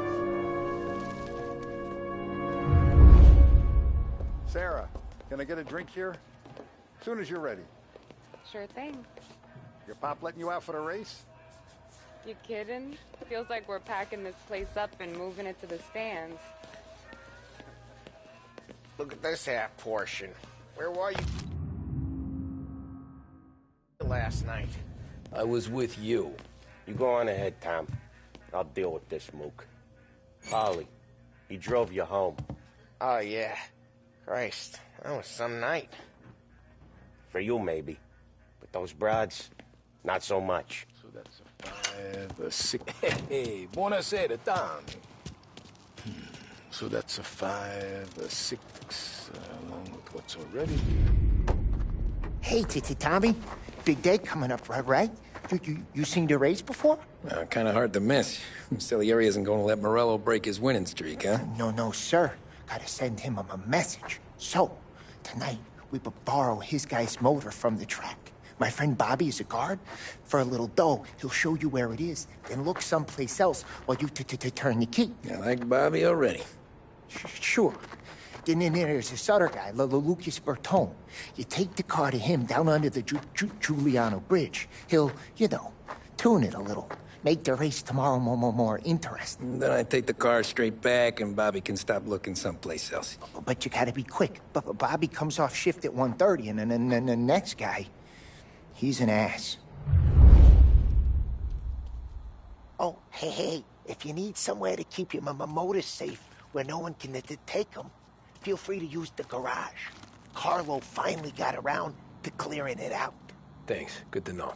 Sarah, can I get a drink here? As soon as you're ready. Sure thing. Your pop letting you out for the race? You kidding? Feels like we're packing this place up and moving it to the stands. Look at this half portion. Where were you last night? I was with you. You go on ahead, Tom. I'll deal with this mook. Paulie, he drove you home. Oh, yeah. Christ, that was some night. For you, maybe. But those broads, not so much. So that's a 5, a 6. Hey, buonasera, Tom. So that's a 5, a 6, along with what's already here. Hey, Tommy. Big day coming up, right? You seen the race before? Kind of hard to miss. Salieri isn't going to let Morello break his winning streak, huh? No, sir. Gotta send him a message. So, tonight, we borrow his guy's motor from the track. My friend Bobby is a guard. For a little dough, he'll show you where it is, then look someplace else while you turn the key. I like Bobby already. Sure. Then there's this other guy, Lucas Bertone. You take the car to him down under the Giuliano Bridge. He'll, tune it a little. Make the race tomorrow more interesting. Then I take the car straight back and Bobby can stop looking someplace else. But you gotta be quick. But Bobby comes off shift at 1:30 and then the next guy, he's an ass. Oh, hey, if you need somewhere to keep your motor safe where no one can take them, feel free to use the garage. Carlo finally got around to clearing it out. Thanks. Good to know.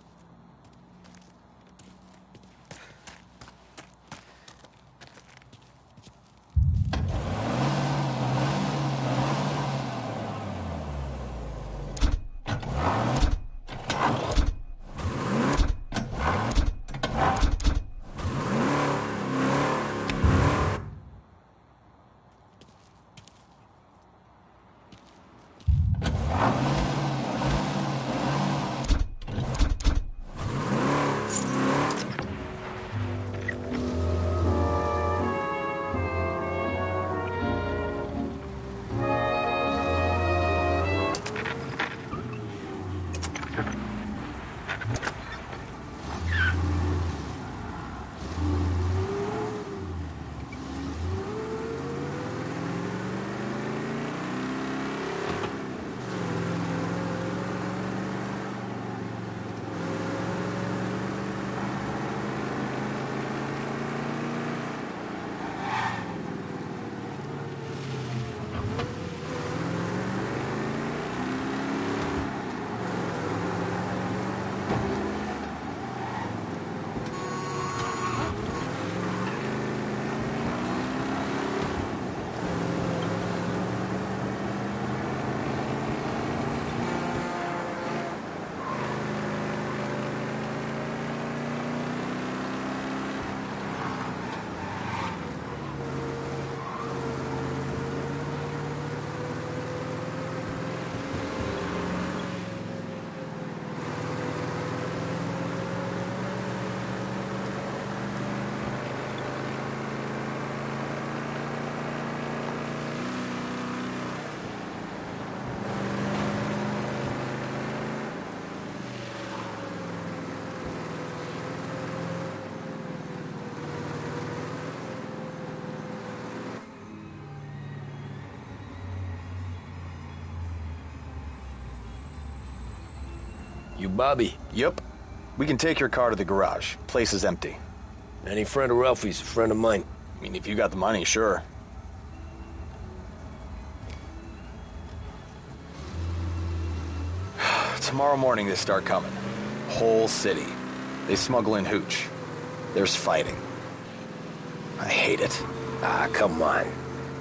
You Bobby? Yep. We can take your car to the garage. Place is empty. Any friend of Ralphie's, a friend of mine. I mean, if you got the money, sure. Tomorrow morning they start coming. Whole city. They smuggle in hooch. There's fighting. I hate it. Ah, come on.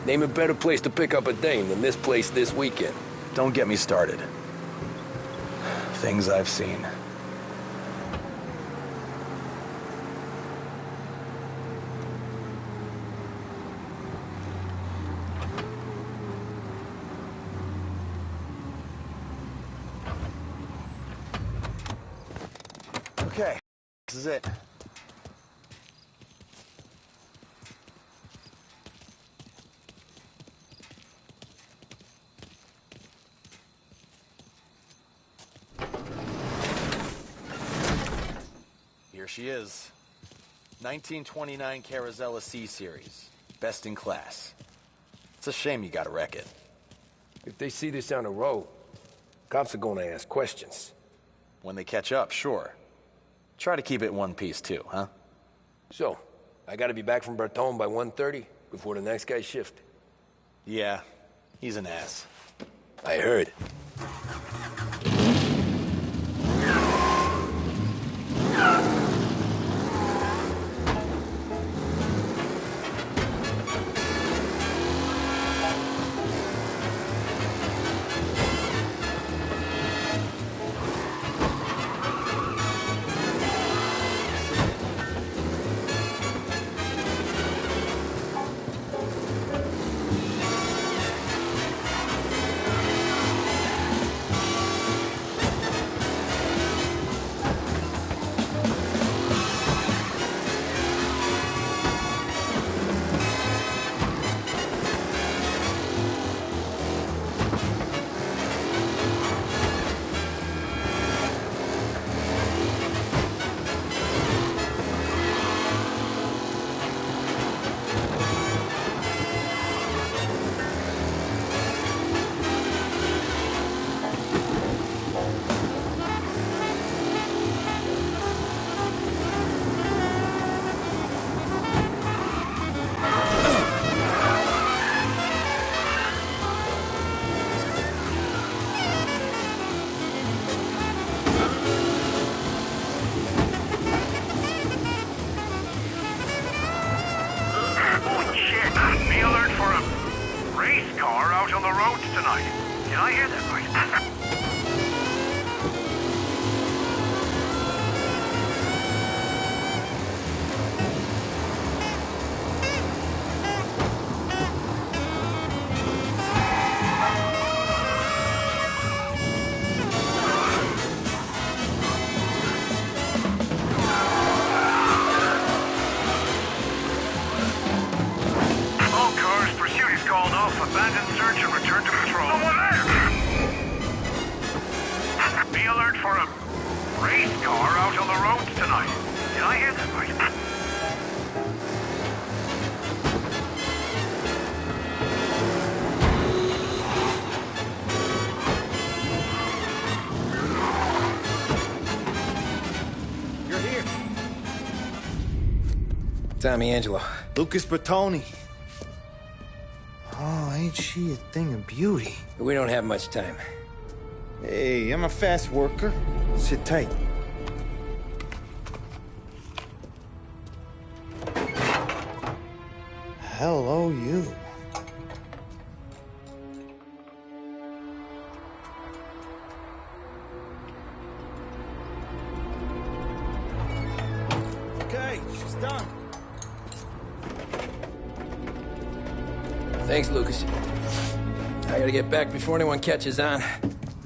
Name a better place to pick up a dame than this place this weekend. Don't get me started. Things I've seen. Okay, this is it. Here she is. 1929 Carazella C-Series. Best in class. It's a shame you gotta wreck it. If they see this on the road, cops are gonna ask questions. When they catch up, sure. Try to keep it one piece too, huh? So, I gotta be back from Bertone by 1:30 before the next guy's shift. Yeah, he's an ass. I heard. Tommy Angelo. Lucas Bertoni. Oh, ain't she a thing of beauty? We don't have much time. Hey, I'm a fast worker. Sit tight. Hello, you. Okay, she's done. Thanks, Lucas. I gotta get back before anyone catches on.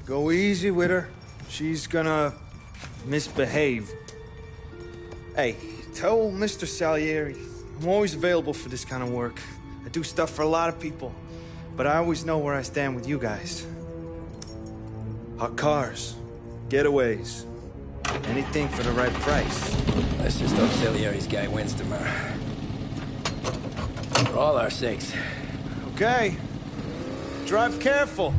Go easy with her. She's gonna misbehave. Hey, tell Mr. Salieri I'm always available for this kind of work. I do stuff for a lot of people, but I always know where I stand with you guys. Hot cars, getaways, anything for the right price. Let's just hope Salieri's guy wins tomorrow. For all our sakes. Okay. Drive careful.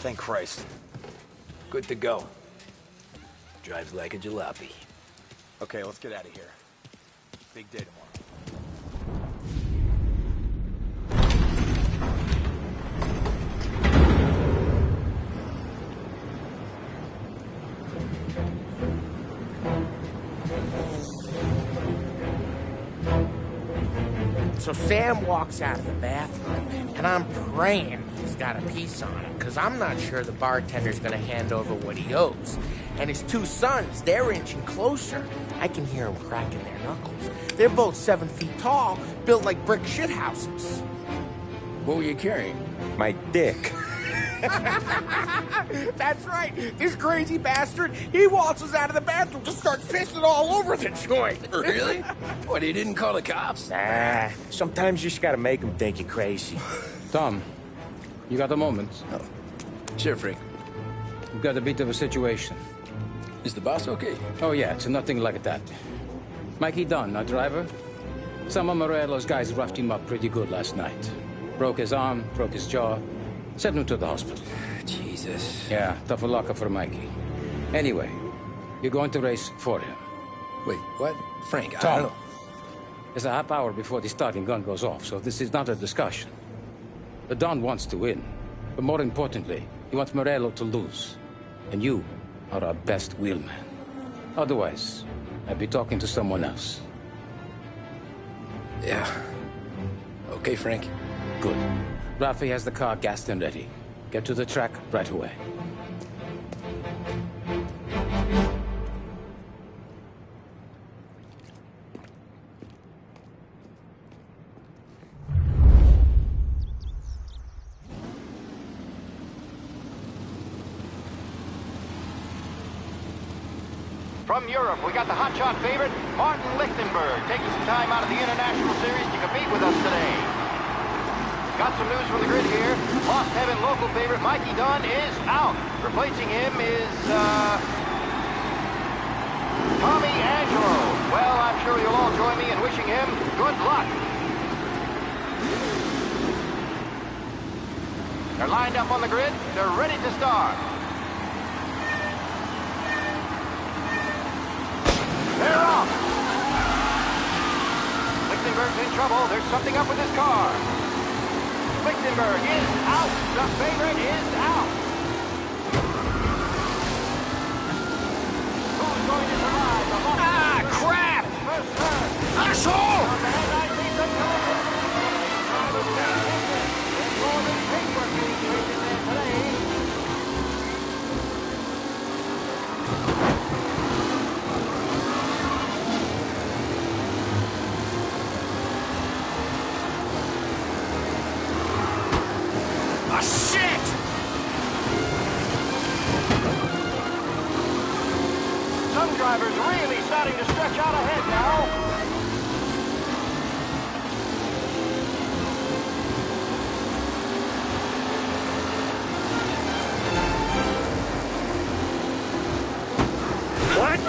thank Christ. Good to go. Drives like a jalopy. Okay, let's get out of here. Big day tomorrow. So Sam walks out of the bathroom, and I'm praying he's got a piece on him, because I'm not sure the bartender's going to hand over what he owes. And his two sons, they're inching closer. I can hear them cracking their knuckles. They're both 7 feet tall, built like brick shithouses. What were you carrying? My dick. That's right. This crazy bastard, he waltzes out of the bathroom, just starts pissing all over the joint. Really? What, he didn't call the cops? Nah, sometimes you just gotta make them think you're crazy. Tom, you got a moment? Oh. Sure, Frank. We've got a bit of a situation. Is the boss okay? Oh, yeah, it's nothing like that. Mikey Dunn, our driver. Some of Morello's guys roughed him up pretty good last night. Broke his arm, broke his jaw. Sent him to the hospital. Jesus. Yeah, tough luck for Mikey. Anyway, you're going to race for him. Wait, what? Frank, I Tom, don't know. it's a half hour before the starting gun goes off, so this is not a discussion. The Don wants to win, but more importantly, he wants Morello to lose. And you are our best wheelman. Otherwise, I'd be talking to someone else. Yeah. Okay, Frank. Good. Rafi has the car gassed and ready. Get to the track right away. From Europe, we got the hotshot favorite, Martin Lichtenberg, taking some time out of the International Series to compete with us today. Got some news from the grid here. Lost Heaven local favorite Mikey Dunn is out. Replacing him is, Tommy Angelo. Well, I'm sure you'll all join me in wishing him good luck. They're lined up on the grid. They're ready to start. They're off. Lichtenberg's in trouble. There's something up with his car. Lichtenberg is out. The favorite is out. Who's going to survive the long crap! first turn? Asshole! There's more than paintwork getting traded there today. Shit! Some drivers really starting to stretch out ahead now. What?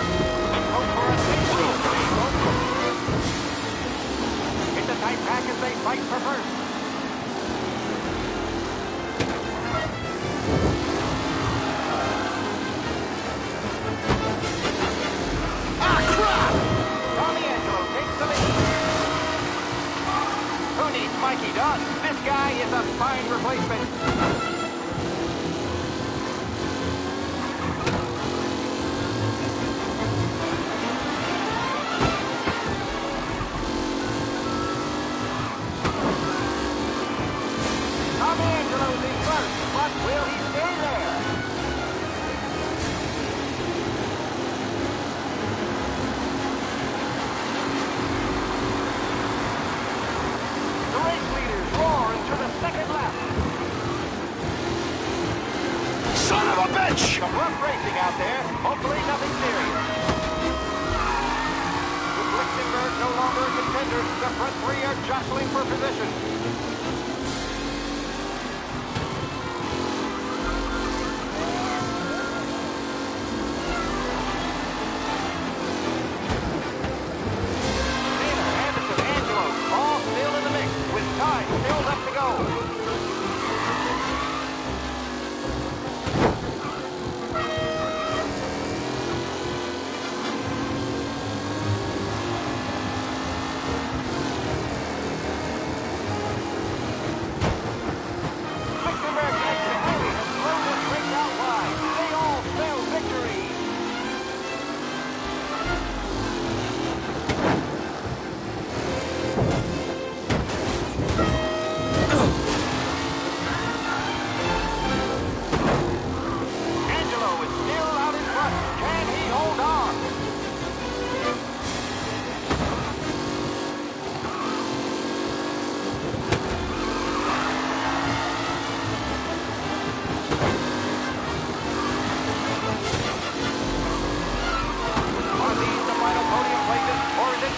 It's a tight pack as they fight for first. Mikey Dunn. This guy is a fine replacement. Tommy Angelo's in first, but will he stay there? Second lap. Son of a bitch! Some rough racing out there. Hopefully nothing serious. With Lichtenberg no longer a contender, the front three are jostling for position. Anderson, Angelo, all still in the mix, with time still left to go.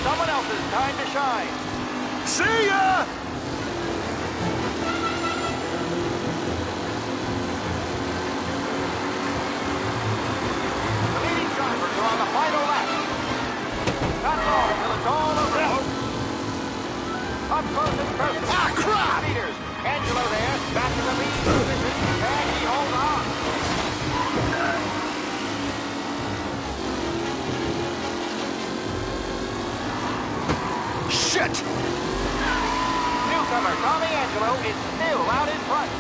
someone else's time to shine. See ya! The leading drivers are on the final lap. Not long till it's all over. Up close and personal. Ah, crap! Leaders. Angelo there, back in the lead position. Can he hold on? Shit! Newcomer Tommy Angelo is still out in front.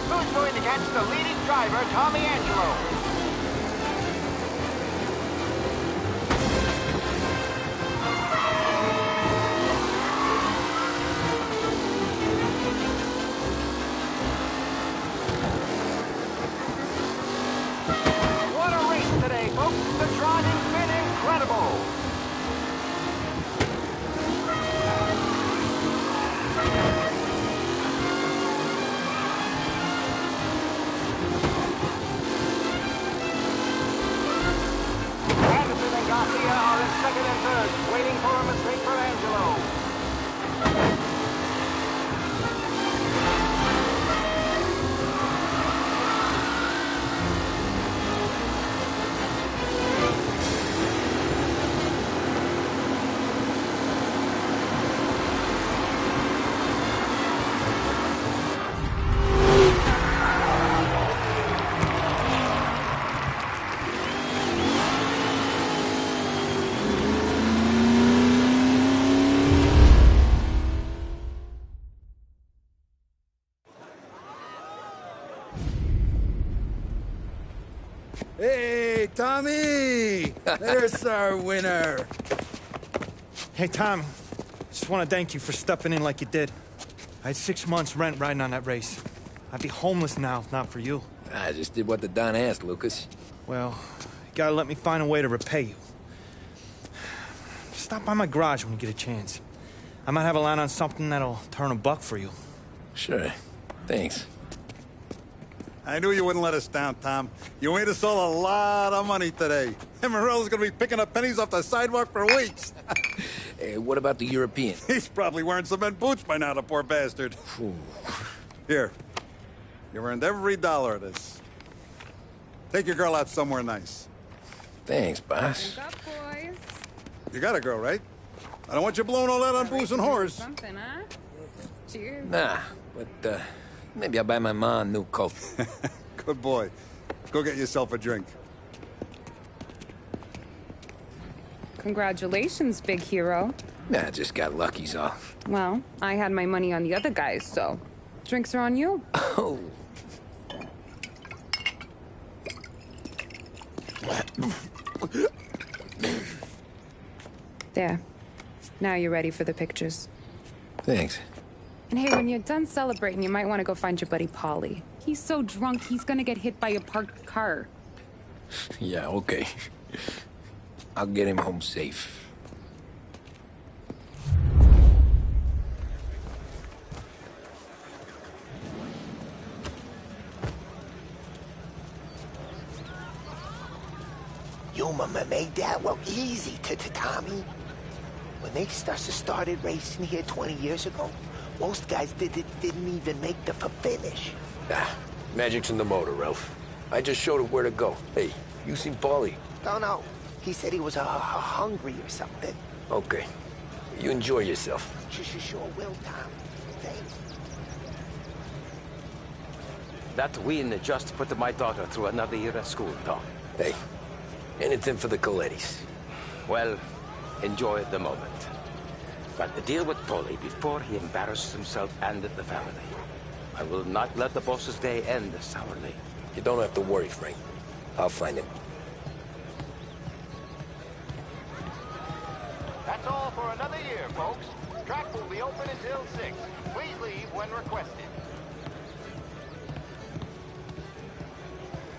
Who's going to catch the leading driver, Tommy Angelo? What a race today, folks. The driving's been incredible. Anderson and Garcia are in second and third, waiting for a mistake from Angelo. Hey, Tommy! There's our winner. Hey, Tommy. Just want to thank you for stepping in like you did. I had 6 months rent riding on that race. I'd be homeless now if not for you. I just did what the Don asked, Lucas. Well, you gotta let me find a way to repay you. Stop by my garage when you get a chance. I might have a line on something that'll turn $1 for you. Sure. Thanks. I knew you wouldn't let us down, Tom. You made us all a lot of money today. And Morello's gonna be picking up pennies off the sidewalk for weeks. Hey, what about the European? He's probably wearing cement boots by now, the poor bastard. Here. You earned every dollar of this. Take your girl out somewhere nice. Thanance, boss. Drink up, boys. You got a girl, right? I don't want you blowing all that on booze and whores. Something, huh? Cheers. Nah, but, maybe I'll buy my ma a new coat. Good boy. Go get yourself a drink. Congratulations, big hero. Nah, just got lucky's all. Well, I had my money on the other guys, so drinks are on you. Oh. There. Now you're ready for the pictures. Thanks. And hey, when you're done celebrating, you might want to go find your buddy Paulie. He's so drunk, he's gonna get hit by a parked car. Yeah, okay. I'll get him home safe. You made that look easy to Tommy. When they started racing here 20 years ago, most guys didn't even make the finish. Ah, magic's in the motor, Ralph. I just showed him where to go. Hey, you seen Paulie? No. He said he was hungry or something. Okay. You enjoy yourself. Sure will, Tom. Thanks. That win just put my daughter through another year at school, Tom. Hey, anything for the Colettis. Well, enjoy the moment. But deal with Paulie before he embarrasses himself and the family. I will not let the boss's day end sourly. You don't have to worry, Frank. I'll find him. That's all for another year, folks. Track will be open until 6. Please leave when requested.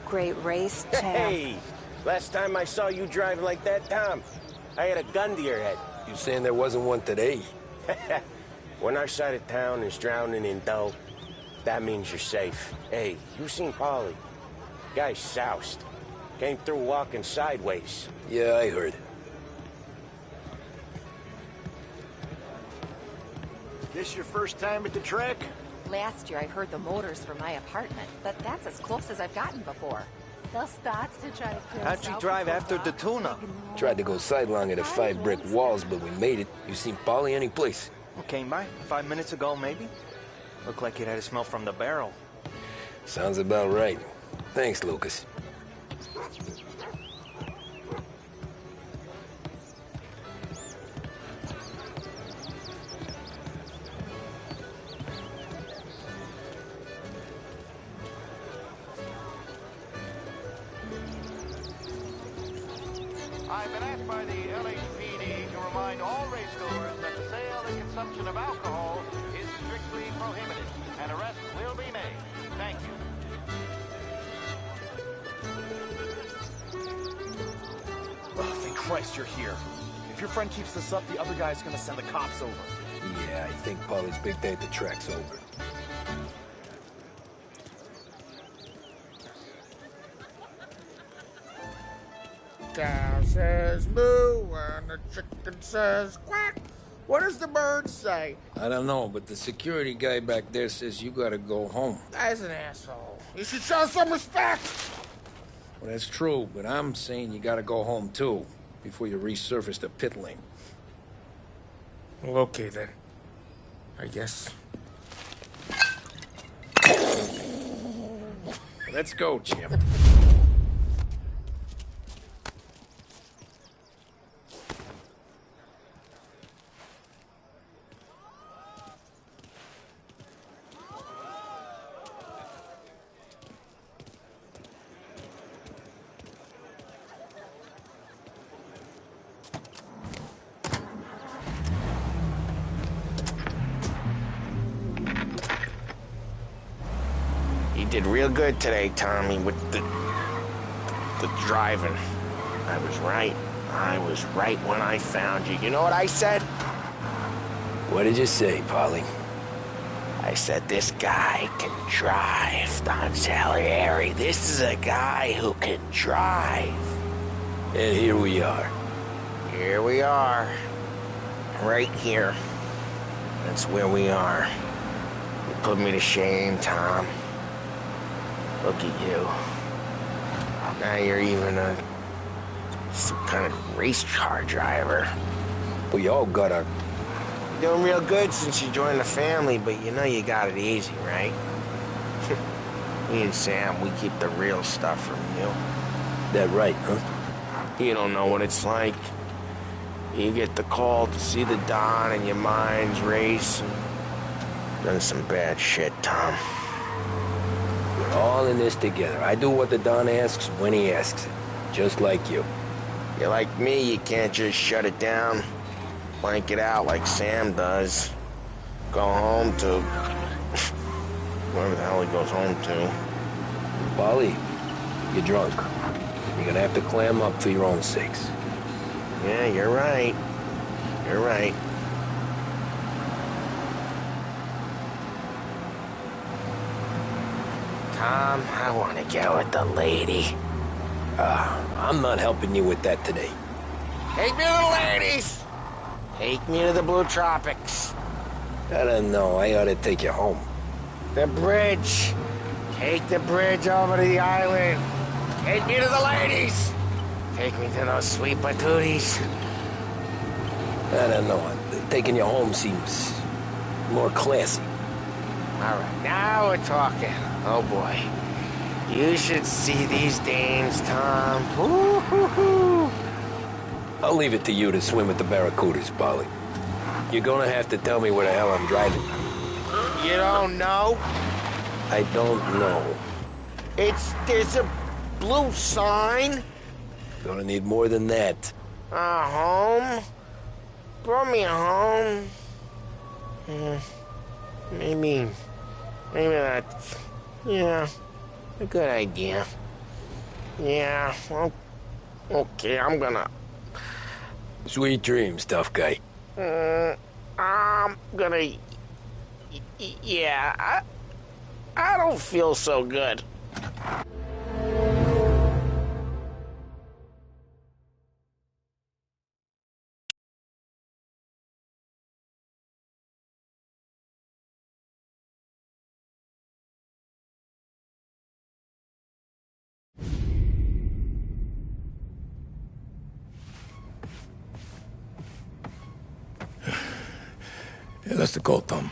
Great race, champ. Hey! Last time I saw you drive like that, Tom, I had a gun to your head. You saying there wasn't one today? When our side of town is drowning in dough, that means you're safe. Hey, you seen Polly? Guy's soused. Came through walking sideways. Yeah, I heard. This your first time at the track? Last year I heard the motors from my apartment, but that's as close as I've gotten before. They'll start to try to kill How'd you drive after the tuna? Tried to go sidelong at the 5 brick walls, but we made it. You seen Polly any place? Came by 5 minutes ago, maybe. Looked like it had a smell from the barrel. Sounds about right. Thanks, Lucas. I've been asked by the LHPD to remind all racegoers that the sale and consumption of alcohol is strictly prohibited. An arrest will be made. Thank you. Oh, thank Christ you're here. If your friend keeps this up, the other guy's gonna send the cops over. Yeah, I think Polly's big day at the track's over. Cow says moo and the chicken says quack. What does the bird say? I don't know, but the security guy back there says you gotta go home. Guy's an asshole. You should show some respect. Well, that's true, but I'm saying you gotta go home too, before you resurface the pit lane. Well, okay then. I guess. Let's go, Jim. You did real good today, Tommy, with the driving. I was right. I was right when I found you. You know what I said? What did you say, Polly? I said, this guy can drive, Don Salieri. This is a guy who can drive. And here we are. Here we are. Right here. That's where we are. You put me to shame, Tom. Look at you. Now you're even some kind of race car driver. We all got our... You're doing real good since you joined the family, but you know you got it easy, right? Me and Sam, we keep the real stuff from you. That right, huh? You don't know what it's like. You get the call to see the Don and your mind's race. Done some bad shit, Tom. We're all in this together. I do what the Don asks when he asks it. Just like you. You're like me, you can't just shut it down. Blank it out like Sam does. Go home to... wherever the hell he goes home to. Polly, you're drunk. You're gonna have to clam up for your own sakes. Yeah, you're right. You're right. Tom, I want to get with the lady. I'm not helping you with that today. Take me to the ladies! Take me to the Blue Tropics. I don't know. I ought to take you home. The bridge. Take the bridge over to the island. Take me to the ladies. Take me to those sweet patooties. I don't know. Taking you home seems more classy. All right, now we're talking. Oh, boy. You should see these dames, Tom. Woo-hoo-hoo. I'll leave it to you to swim with the barracudas, Polly. You're gonna have to tell me where the hell I'm driving. You don't know? I don't know. There's a blue sign. Gonna need more than that. Home? Brought me home. Maybe that's, yeah, a good idea. Yeah, well, okay, I'm gonna Sweet dreams, tough guy. I'm gonna... Yeah, I don't feel so good. Yeah, that's the call, Tom.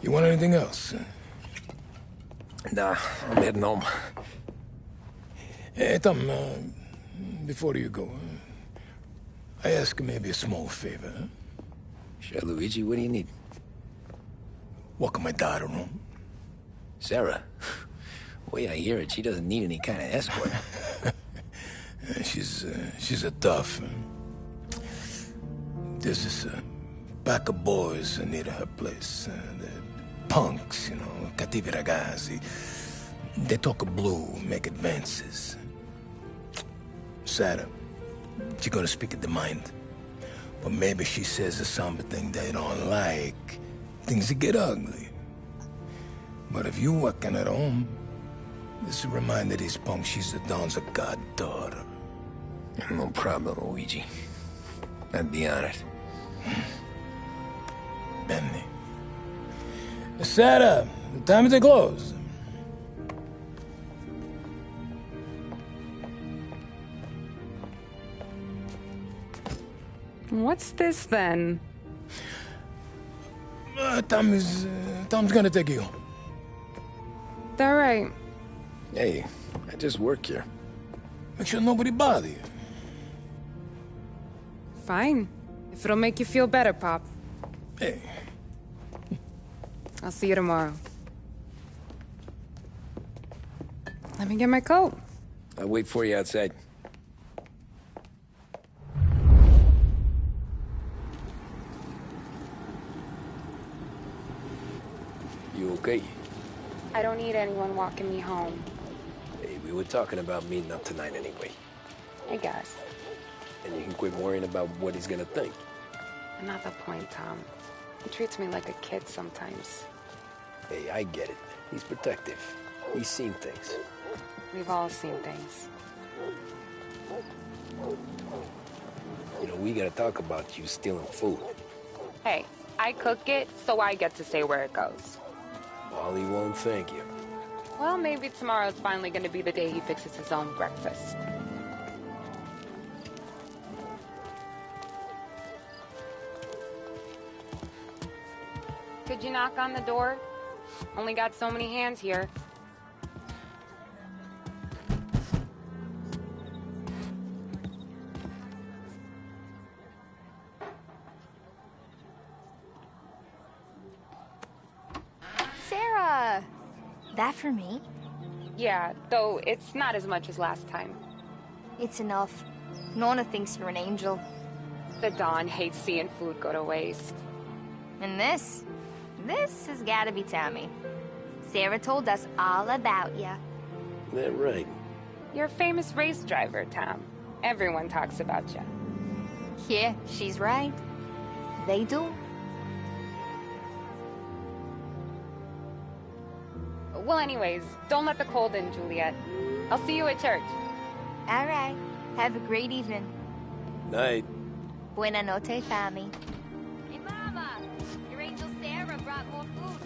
You want anything else? Nah, I'm heading home. Hey, Tom, before you go, I ask maybe a small favor. Huh? Sure, Luigi, what do you need? Walk my daughter home. Sarah? The way I hear it, she doesn't need any kind of escort. She's a tough. There's this pack of boys near her place. The punks, you know, cattivi ragazzi. They talk blue, make advances. Sarah, she's gonna speak at the mind. But maybe she says something they don't like. Things get ugly. But if you walking at home, this will remind these punks she's the Don's goddaughter. No problem, Luigi. I'd be honored. Benny. Sarah, the time to close. What's this then? Tom's gonna take you. All right. Hey, I just work here. Make sure nobody bother you. Fine. If it'll make you feel better, Pop. Hey. I'll see you tomorrow. Let me get my coat. I'll wait for you outside. You okay? I don't need anyone walking me home. Hey, we were talking about meeting up tonight anyway. I guess. And you can quit worrying about what he's gonna think. Not the point, Tom. He treats me like a kid sometimes. Hey, I get it. He's protective. He's seen things. We've all seen things. You know, we gotta talk about you stealing food. Hey, I cook it, so I get to say where it goes. Wally won't thank you. Well, maybe tomorrow's finally gonna be the day he fixes his own breakfast. Could you knock on the door? Only got so many hands here. Sarah! That for me? Yeah, though it's not as much as last time. It's enough. Nona thinks you're an angel. The Don hates seeing food go to waste. And this has gotta be Tommy. Sarah told us all about you. That right. You're a famous race driver, Tom. Everyone talks about you. Yeah, she's right. They do. Well, anyways, don't let the cold in, Juliet. I'll see you at church. All right. Have a great evening. Night. Buena noche, Tommy. Hey, Mama! Your angel Sarah brought more food.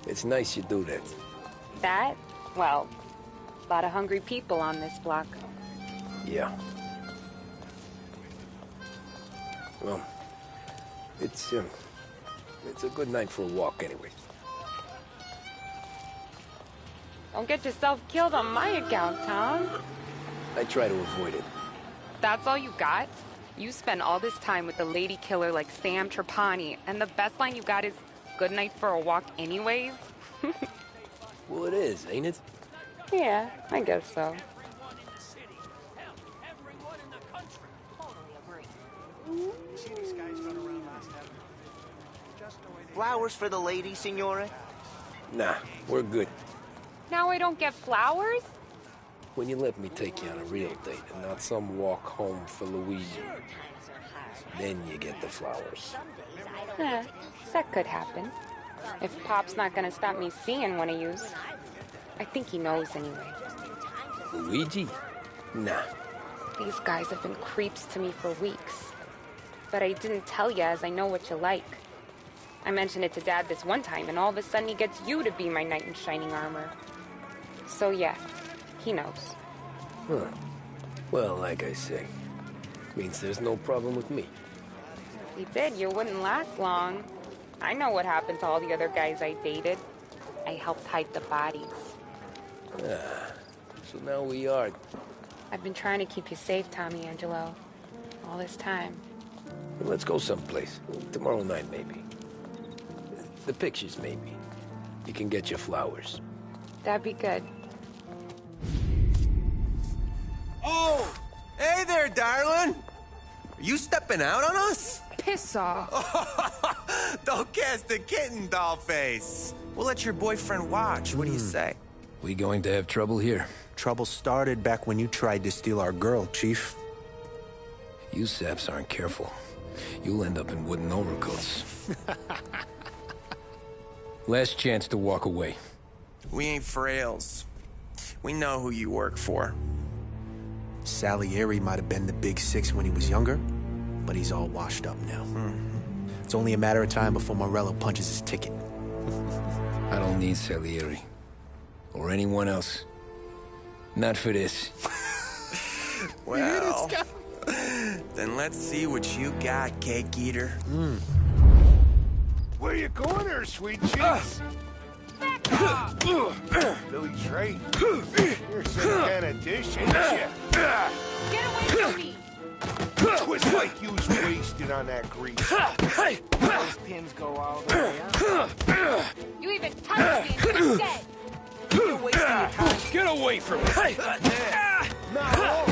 It's nice you do that. That? Well, a lot of hungry people on this block. Yeah. Well, it's a good night for a walk anyway. Don't get yourself killed on my account, Tom. I try to avoid it. That's all you got? You spend all this time with a lady killer like Sam Trapani, and the best line you got is, "Good night for a walk anyways"? Well, it is, ain't it? Yeah, I guess so. Flowers for the lady, Signore? Nah, we're good. Now I don't get flowers? When you let me take you on a real date and not some walk home for Luigi, then you get the flowers. That could happen. If Pop's not gonna stop me seeing one of yous. I think he knows anyway. Luigi? Nah. These guys have been creeps to me for weeks. But I didn't tell you as I know what you like. I mentioned it to Dad this one time, and all of a sudden he gets you to be my knight in shining armor. So yeah, he knows. Huh. Well, like I say, means there's no problem with me. If he did, you wouldn't last long. I know what happened to all the other guys I dated. I helped hide the bodies. Ah, so now we are. I've been trying to keep you safe, Tommy Angelo. All this time. Well, let's go someplace. Tomorrow night, maybe. The pictures, maybe. You can get your flowers. That'd be good. Oh! Hey there, darling! Are you stepping out on us? Piss off. Don't cast a kitten, dollface. We'll let your boyfriend watch. What do you say? We going to have trouble here? Trouble started back when you tried to steal our girl, Chief. You saps aren't careful. You'll end up in wooden overcoats. Last chance to walk away. We ain't frails. We know who you work for. Salieri might have been the big six when he was younger, but he's all washed up now. It's only a matter of time before Morello punches his ticket. I don't need Salieri. Or anyone else. Not for this. Well, then let's see what you got, cake eater. Where you going there, sweet cheeks? Billy Trey, you're some kind of dish, ain't you? Get away from me! Twist like you was wasted on that grease. Those pins go all the way up. You even touched me and you're dead! You're wasting your time. Get away from me! No!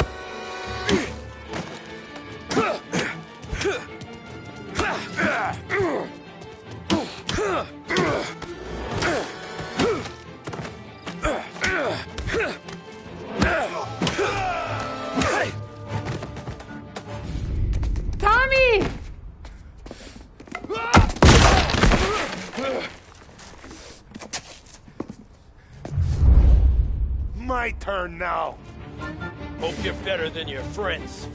Tommy! My turn now. Hope you're better than your friends.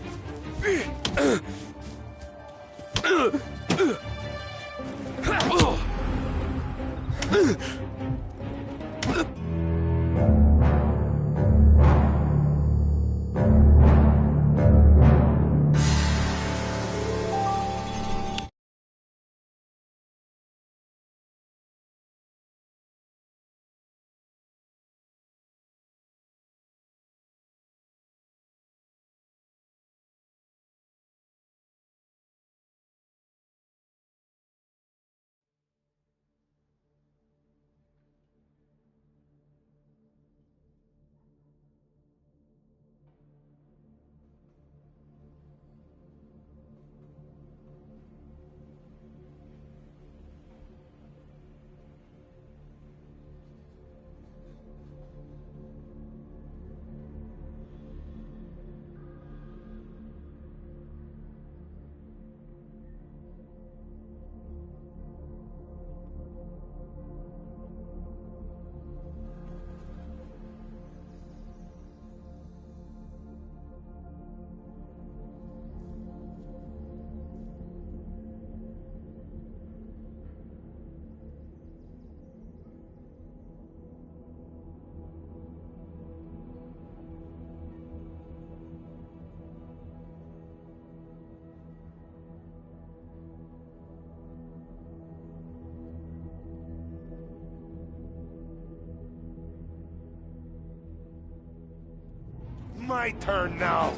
My turn now.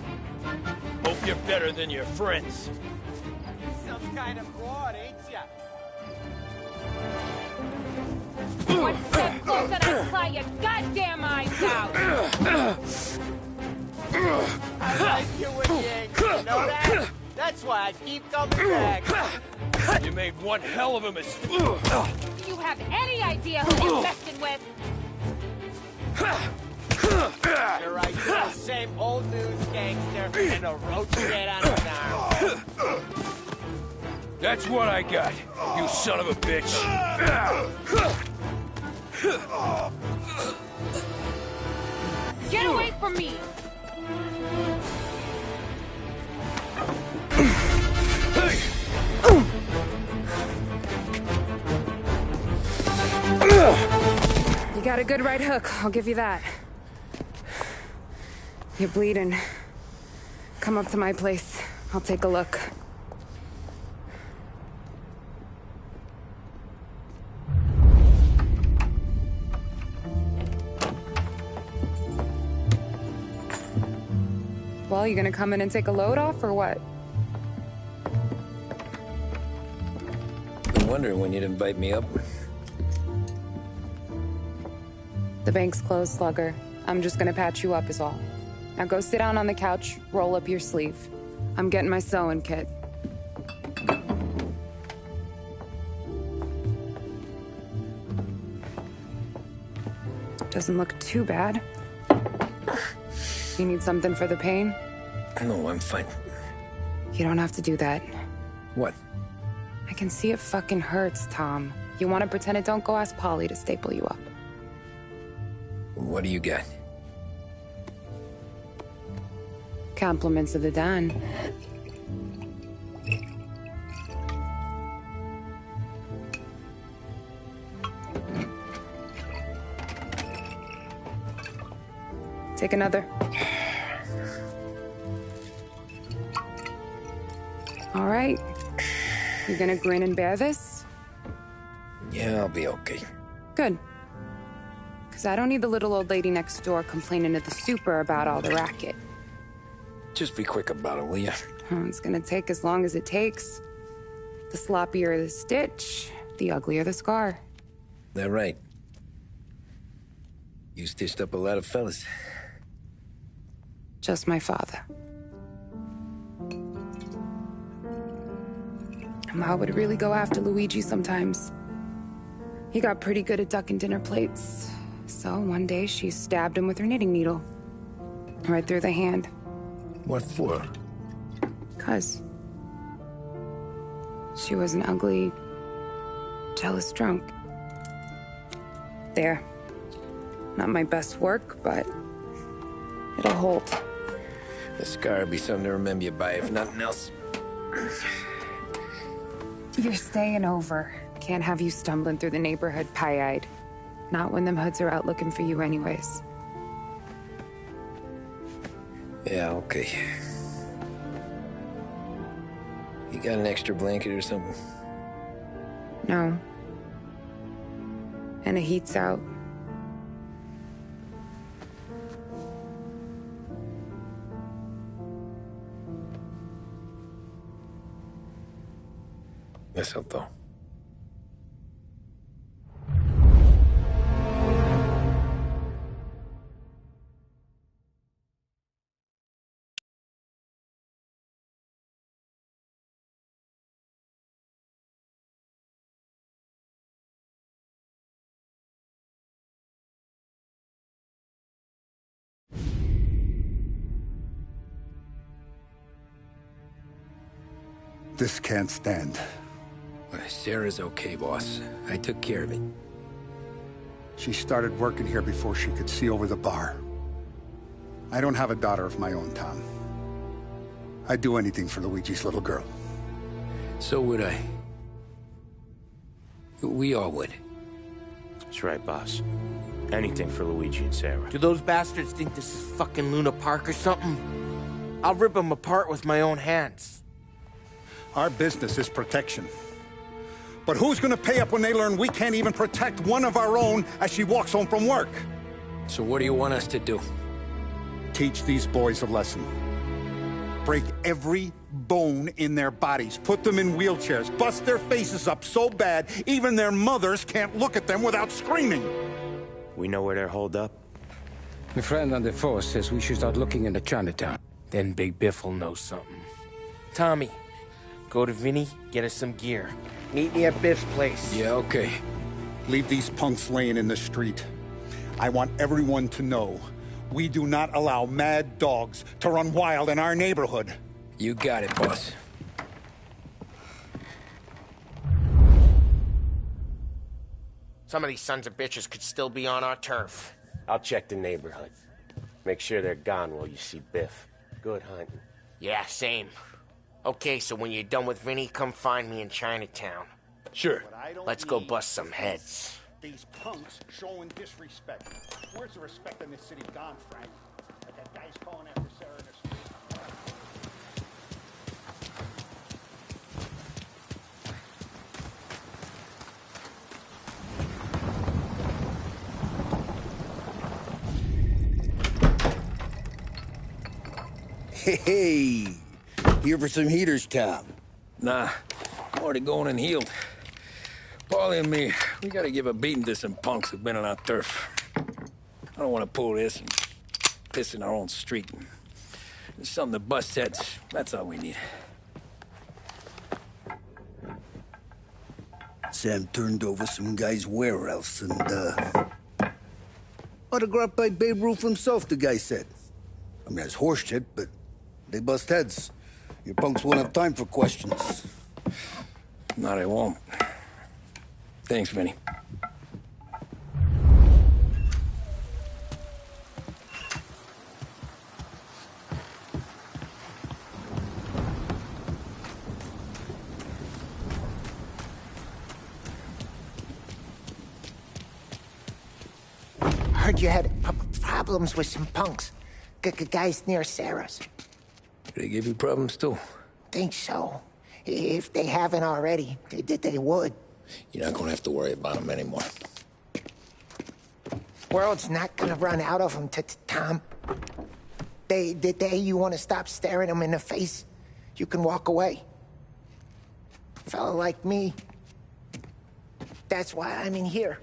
Hope you're better than your friends. Some kind of fraud, ain't ya? One step closer and I pry your goddamn eyes out! I like you when you angry, you know that? That's why I keep coming back. You made one hell of a mistake. Do you have any idea who you're messing with? You're right, you're the same old news gangster and a roach dead on his arm. That's what I got, you son of a bitch. Get away from me! You got a good right hook, I'll give you that. You're bleeding. Come up to my place. I'll take a look. Well, you gonna come in and take a load off, or what? Been wondering when you'd invite me up. The bank's closed, Slugger. I'm just gonna patch you up is all. Now go sit down on the couch, roll up your sleeve. I'm getting my sewing kit. Doesn't look too bad. You need something for the pain? No, I'm fine. You don't have to do that. What? I can see it fucking hurts, Tom. You want to pretend it don't? Go ask Polly to staple you up. What do you got? Compliments of the Don. Take another. All right. You gonna grin and bear this? Yeah, I'll be okay. Good. Because I don't need the little old lady next door complaining to the super about all the racket. Just be quick about it, will ya? It's gonna take as long as it takes. The sloppier the stitch, the uglier the scar. That right. You stitched up a lot of fellas. Just my father. Ma would really go after Luigi sometimes. He got pretty good at ducking dinner plates. So one day she stabbed him with her knitting needle. Right through the hand. What for? 'Cause she was an ugly, jealous drunk. There. Not my best work, but it'll hold. The scar will be something to remember you by, if nothing else. You're staying over. Can't have you stumbling through the neighborhood pie-eyed. Not when them hoods are out looking for you anyways. Yeah, okay. You got an extra blanket or something? No. And the heat's out. Eso todo. This can't stand. Sarah's okay, boss. I took care of it. She started working here before she could see over the bar. I don't have a daughter of my own, Tom. I'd do anything for Luigi's little girl. So would I. We all would. That's right, boss. Anything for Luigi and Sarah. Do those bastards think this is fucking Luna Park or something? I'll rip them apart with my own hands. Our business is protection. But who's gonna pay up when they learn we can't even protect one of our own as she walks home from work? So what do you want us to do? Teach these boys a lesson. Break every bone in their bodies. Put them in wheelchairs. Bust their faces up so bad, even their mothers can't look at them without screaming. We know where they're holed up? My friend on the force says we should start looking into Chinatown. Then Big Biff will know something. Tommy, go to Vinny, get us some gear. Meet me at Biff's place. Yeah, okay. Leave these punks laying in the street. I want everyone to know we do not allow mad dogs to run wild in our neighborhood. You got it, boss. Some of these sons of bitches could still be on our turf. I'll check the neighborhood. Make sure they're gone while you see Biff. Good hunting. Yeah, same. Okay, so when you're done with Vinny, come find me in Chinatown. Sure. Let's go bust some heads. These punks showing disrespect. Where's the respect in this city gone, Frank? Like that guy's calling after Sarah in the street. Hey, here for some heaters, Tom? Nah, I'm already going and healed. Paulie and me, we gotta give a beating to some punks who've been on our turf. I don't want to pull this and piss in our own street. There's something to bust heads. That's all we need. Sam turned over some guys' warehouse and, autographed by Babe Ruth himself, the guy said. I mean, it's horse shit, but they bust heads. Your punks won't have time for questions. No, they won't. Thanks, Vinny. Heard you had problems with some punks. Guys near Sarah's. They give you problems, too? Think so. If they haven't already, they would. You're not gonna have to worry about them anymore. World's not gonna run out of them, Tom. The day you want to stop staring them in the face, you can walk away. Fella like me. That's why I'm in here.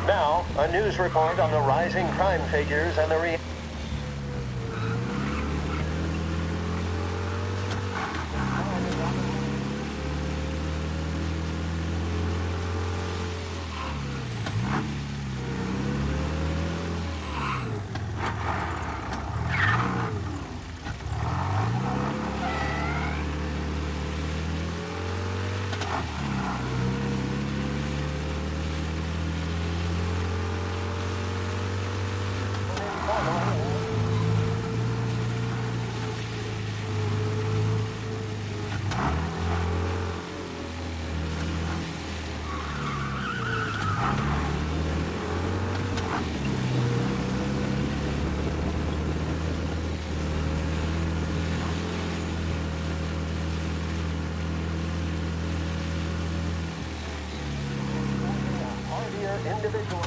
Now, a news report on the rising crime figures and the individuals.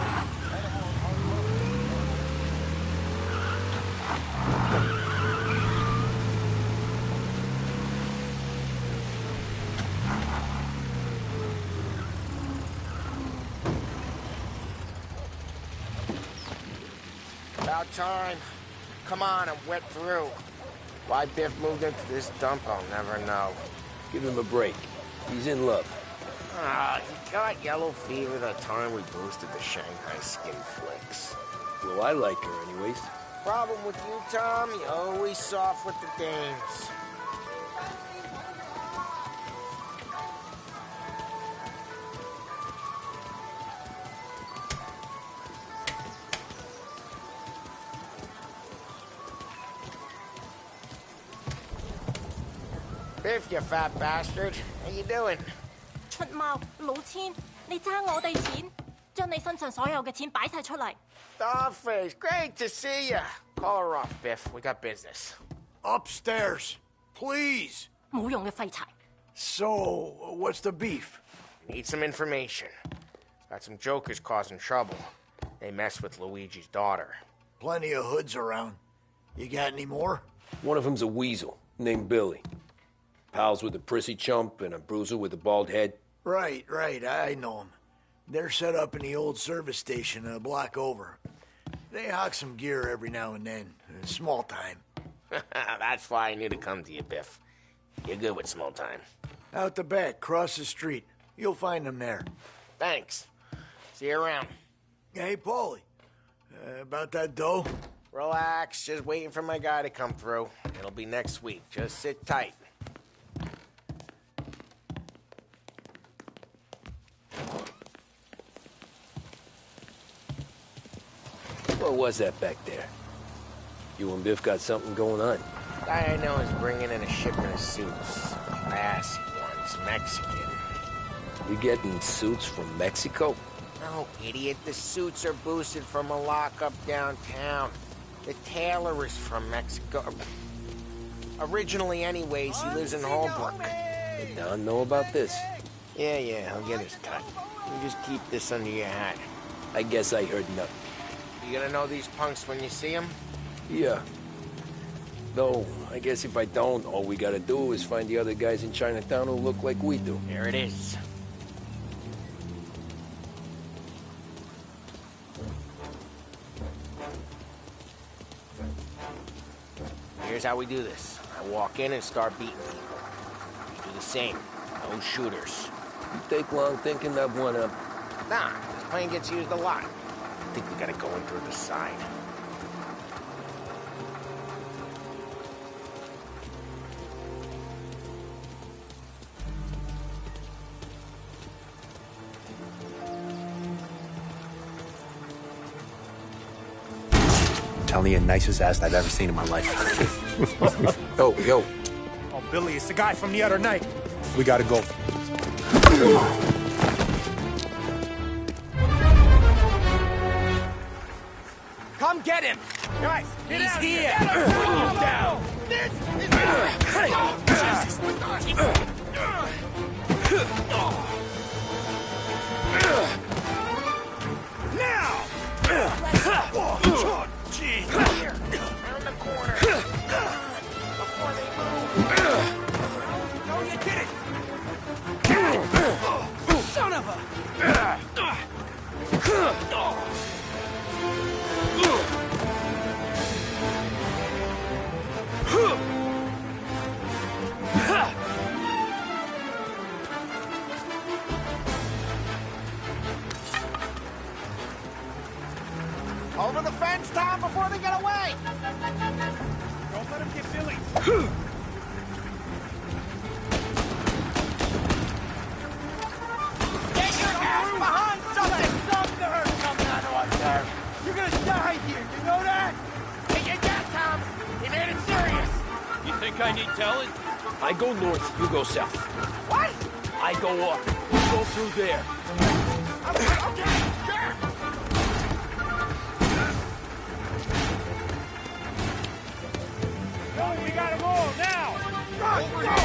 About time. Come on, I'm wet through. Why Biff moved into this dump, I'll never know. Give him a break. He's in love. Ah, he got yellow fever the time we boosted the Shanghai skin flicks. Well, I like her anyways. Problem with you, Tom, you're always soft with the dames. Biff, you fat bastard. How you doing? 出貓老千，你爭我哋錢，將你身上所有嘅錢擺晒出嚟。Dollface, great to see you. Call her off, Biff. We got business. Upstairs, please. 冇用嘅廢柴。So, what's the beef? Need some information. Got some jokers causing trouble. They mess with Luigi's daughter. Plenty of hoods around. You got any more? One of them's a weasel named Billy. Pals with a prissy chump and a bruiser with a bald head. Right, I know them. They're set up in the old service station a block over. They hawk some gear every now and then. Small time. That's why I knew to come to you, Biff. You're good with small time. Out the back, cross the street. You'll find them there. Thanks. See you around. Hey, Paulie. About that dough? Relax, just waiting for my guy to come through. It'll be next week. Just sit tight. What was that back there? You and Biff got something going on? Guy I know is bringing in a shipment of suits. Classy ones, Mexican. You getting suits from Mexico? No, idiot. The suits are boosted from a lockup downtown. The tailor is from Mexico. Originally, anyways, he lives in Holbrook. Did Don know about this? Yeah, he'll get his cut. You just keep this under your hat. I guess I heard nothing. You gonna know these punks when you see them? Yeah. Though, I guess if I don't, all we gotta do is find the other guys in Chinatown who look like we do. There it is. Here's how we do this. I walk in and start beating people. You do the same. No shooters. You take long thinking that one up? Nah, this plane gets used a lot. I think we gotta go in through the side. Telling you, nicest ass I've ever seen in my life. Yo. Oh, Billy, it's the guy from the other night. We gotta go. Come get him! Guys, get out here! Get him! Down! This Now! Gee! Around the corner. Before they move. No, you did it! Son of a... Over the fence, Tom, before they get away! Don't let him get Billy! Get your ass behind something! Something coming out of us there! You're gonna die here, you know that? Get your gas, Tom! He made it serious! You think I need telling? I go north, you go south. What? I go up, you go through there. Okay, sure! No, we gotta roll now! Go! Go!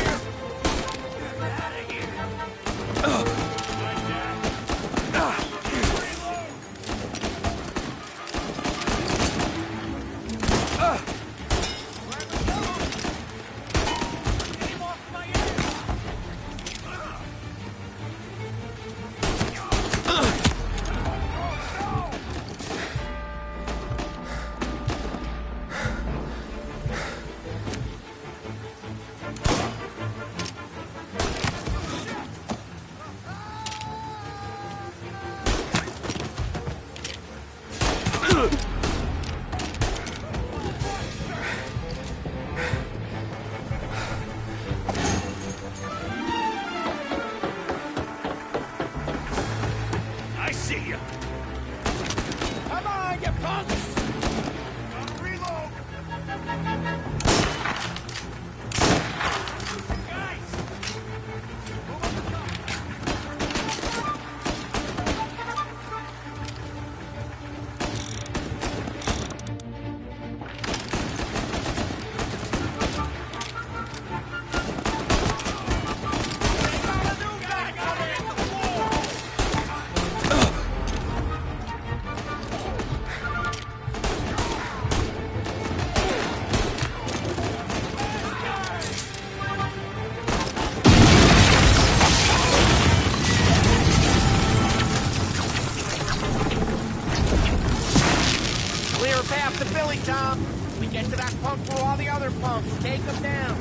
Path to Billy, Tom. We get to that pump through all the other pumps. Take them down.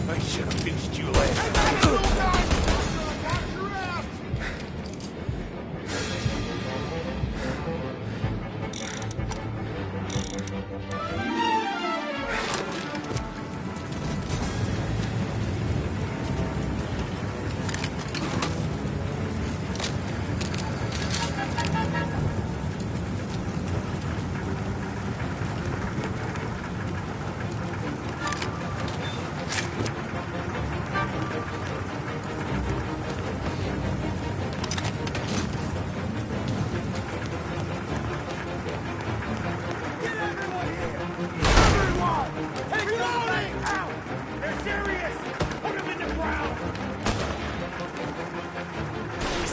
I should have pinched you last.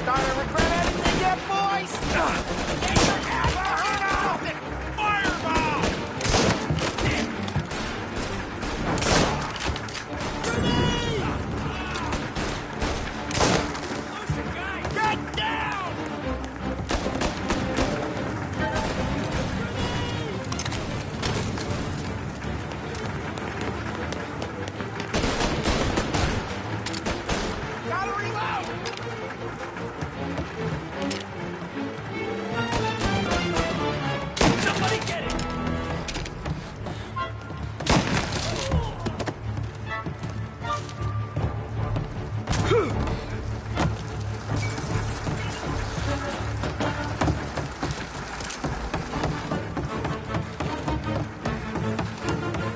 Starting to regret anything yet, boys? Get your ass behind us! Fireball! Get down! Gotta reload! Somebody get it!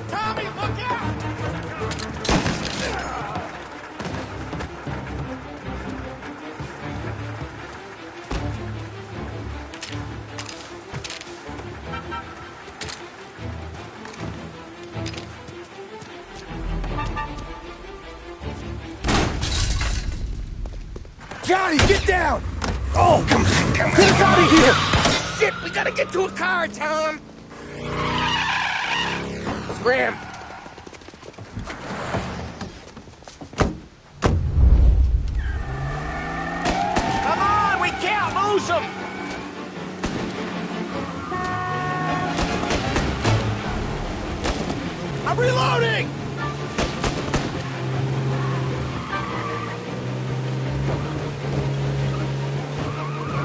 Tommy, look out! Johnny, get down! Oh, come on. Get us out of here! Shit, we gotta get to a car, Tom! Scram! Come on, we can't lose him! I'm reloading!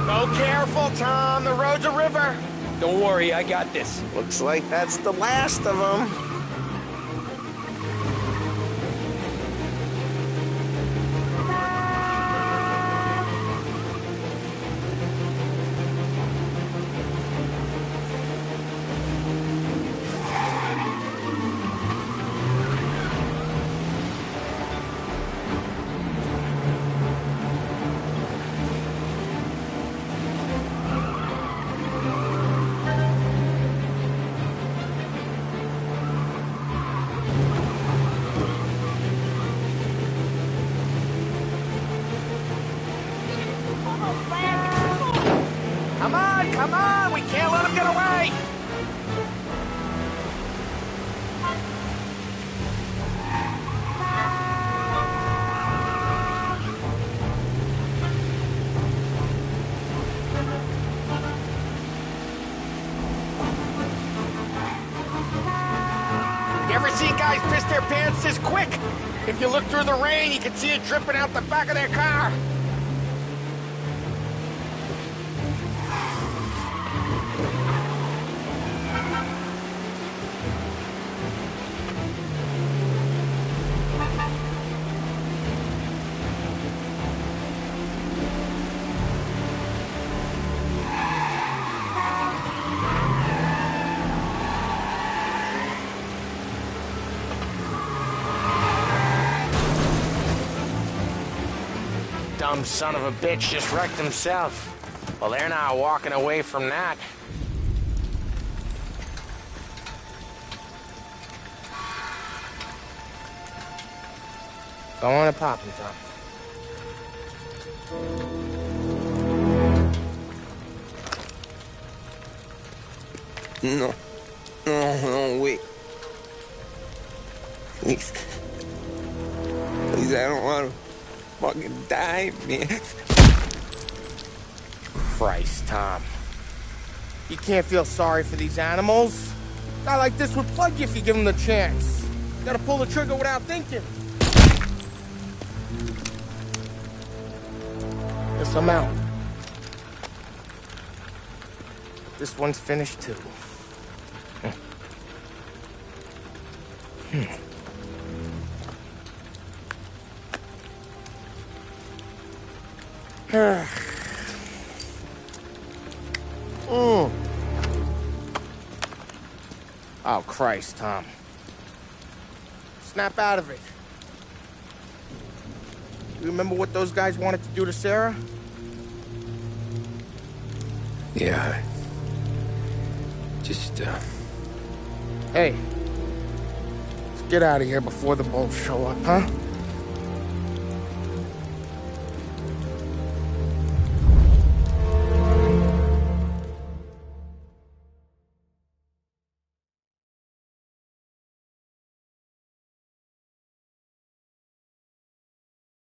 Go careful, Tom. The road's a river. Don't worry, I got this. Looks like that's the last of them. Come on! We can't let him get away! You ever see guys piss their pants this quick? If you look through the rain, you can see it dripping out the back of their car. Dumb son of a bitch just wrecked himself. Well, they're not walking away from that. Go on and pop him, Tom. No. No, wait. Please. Please, I don't want to fucking die, man. Christ, Tom. You can't feel sorry for these animals. A guy like this would plug you if you give him the chance. You gotta pull the trigger without thinking. Guess I'm out. This one's finished too. Oh, Christ, Tom. Snap out of it. You remember what those guys wanted to do to Sarah? Yeah. Just, Hey. Let's get out of here before the bulls show up, huh?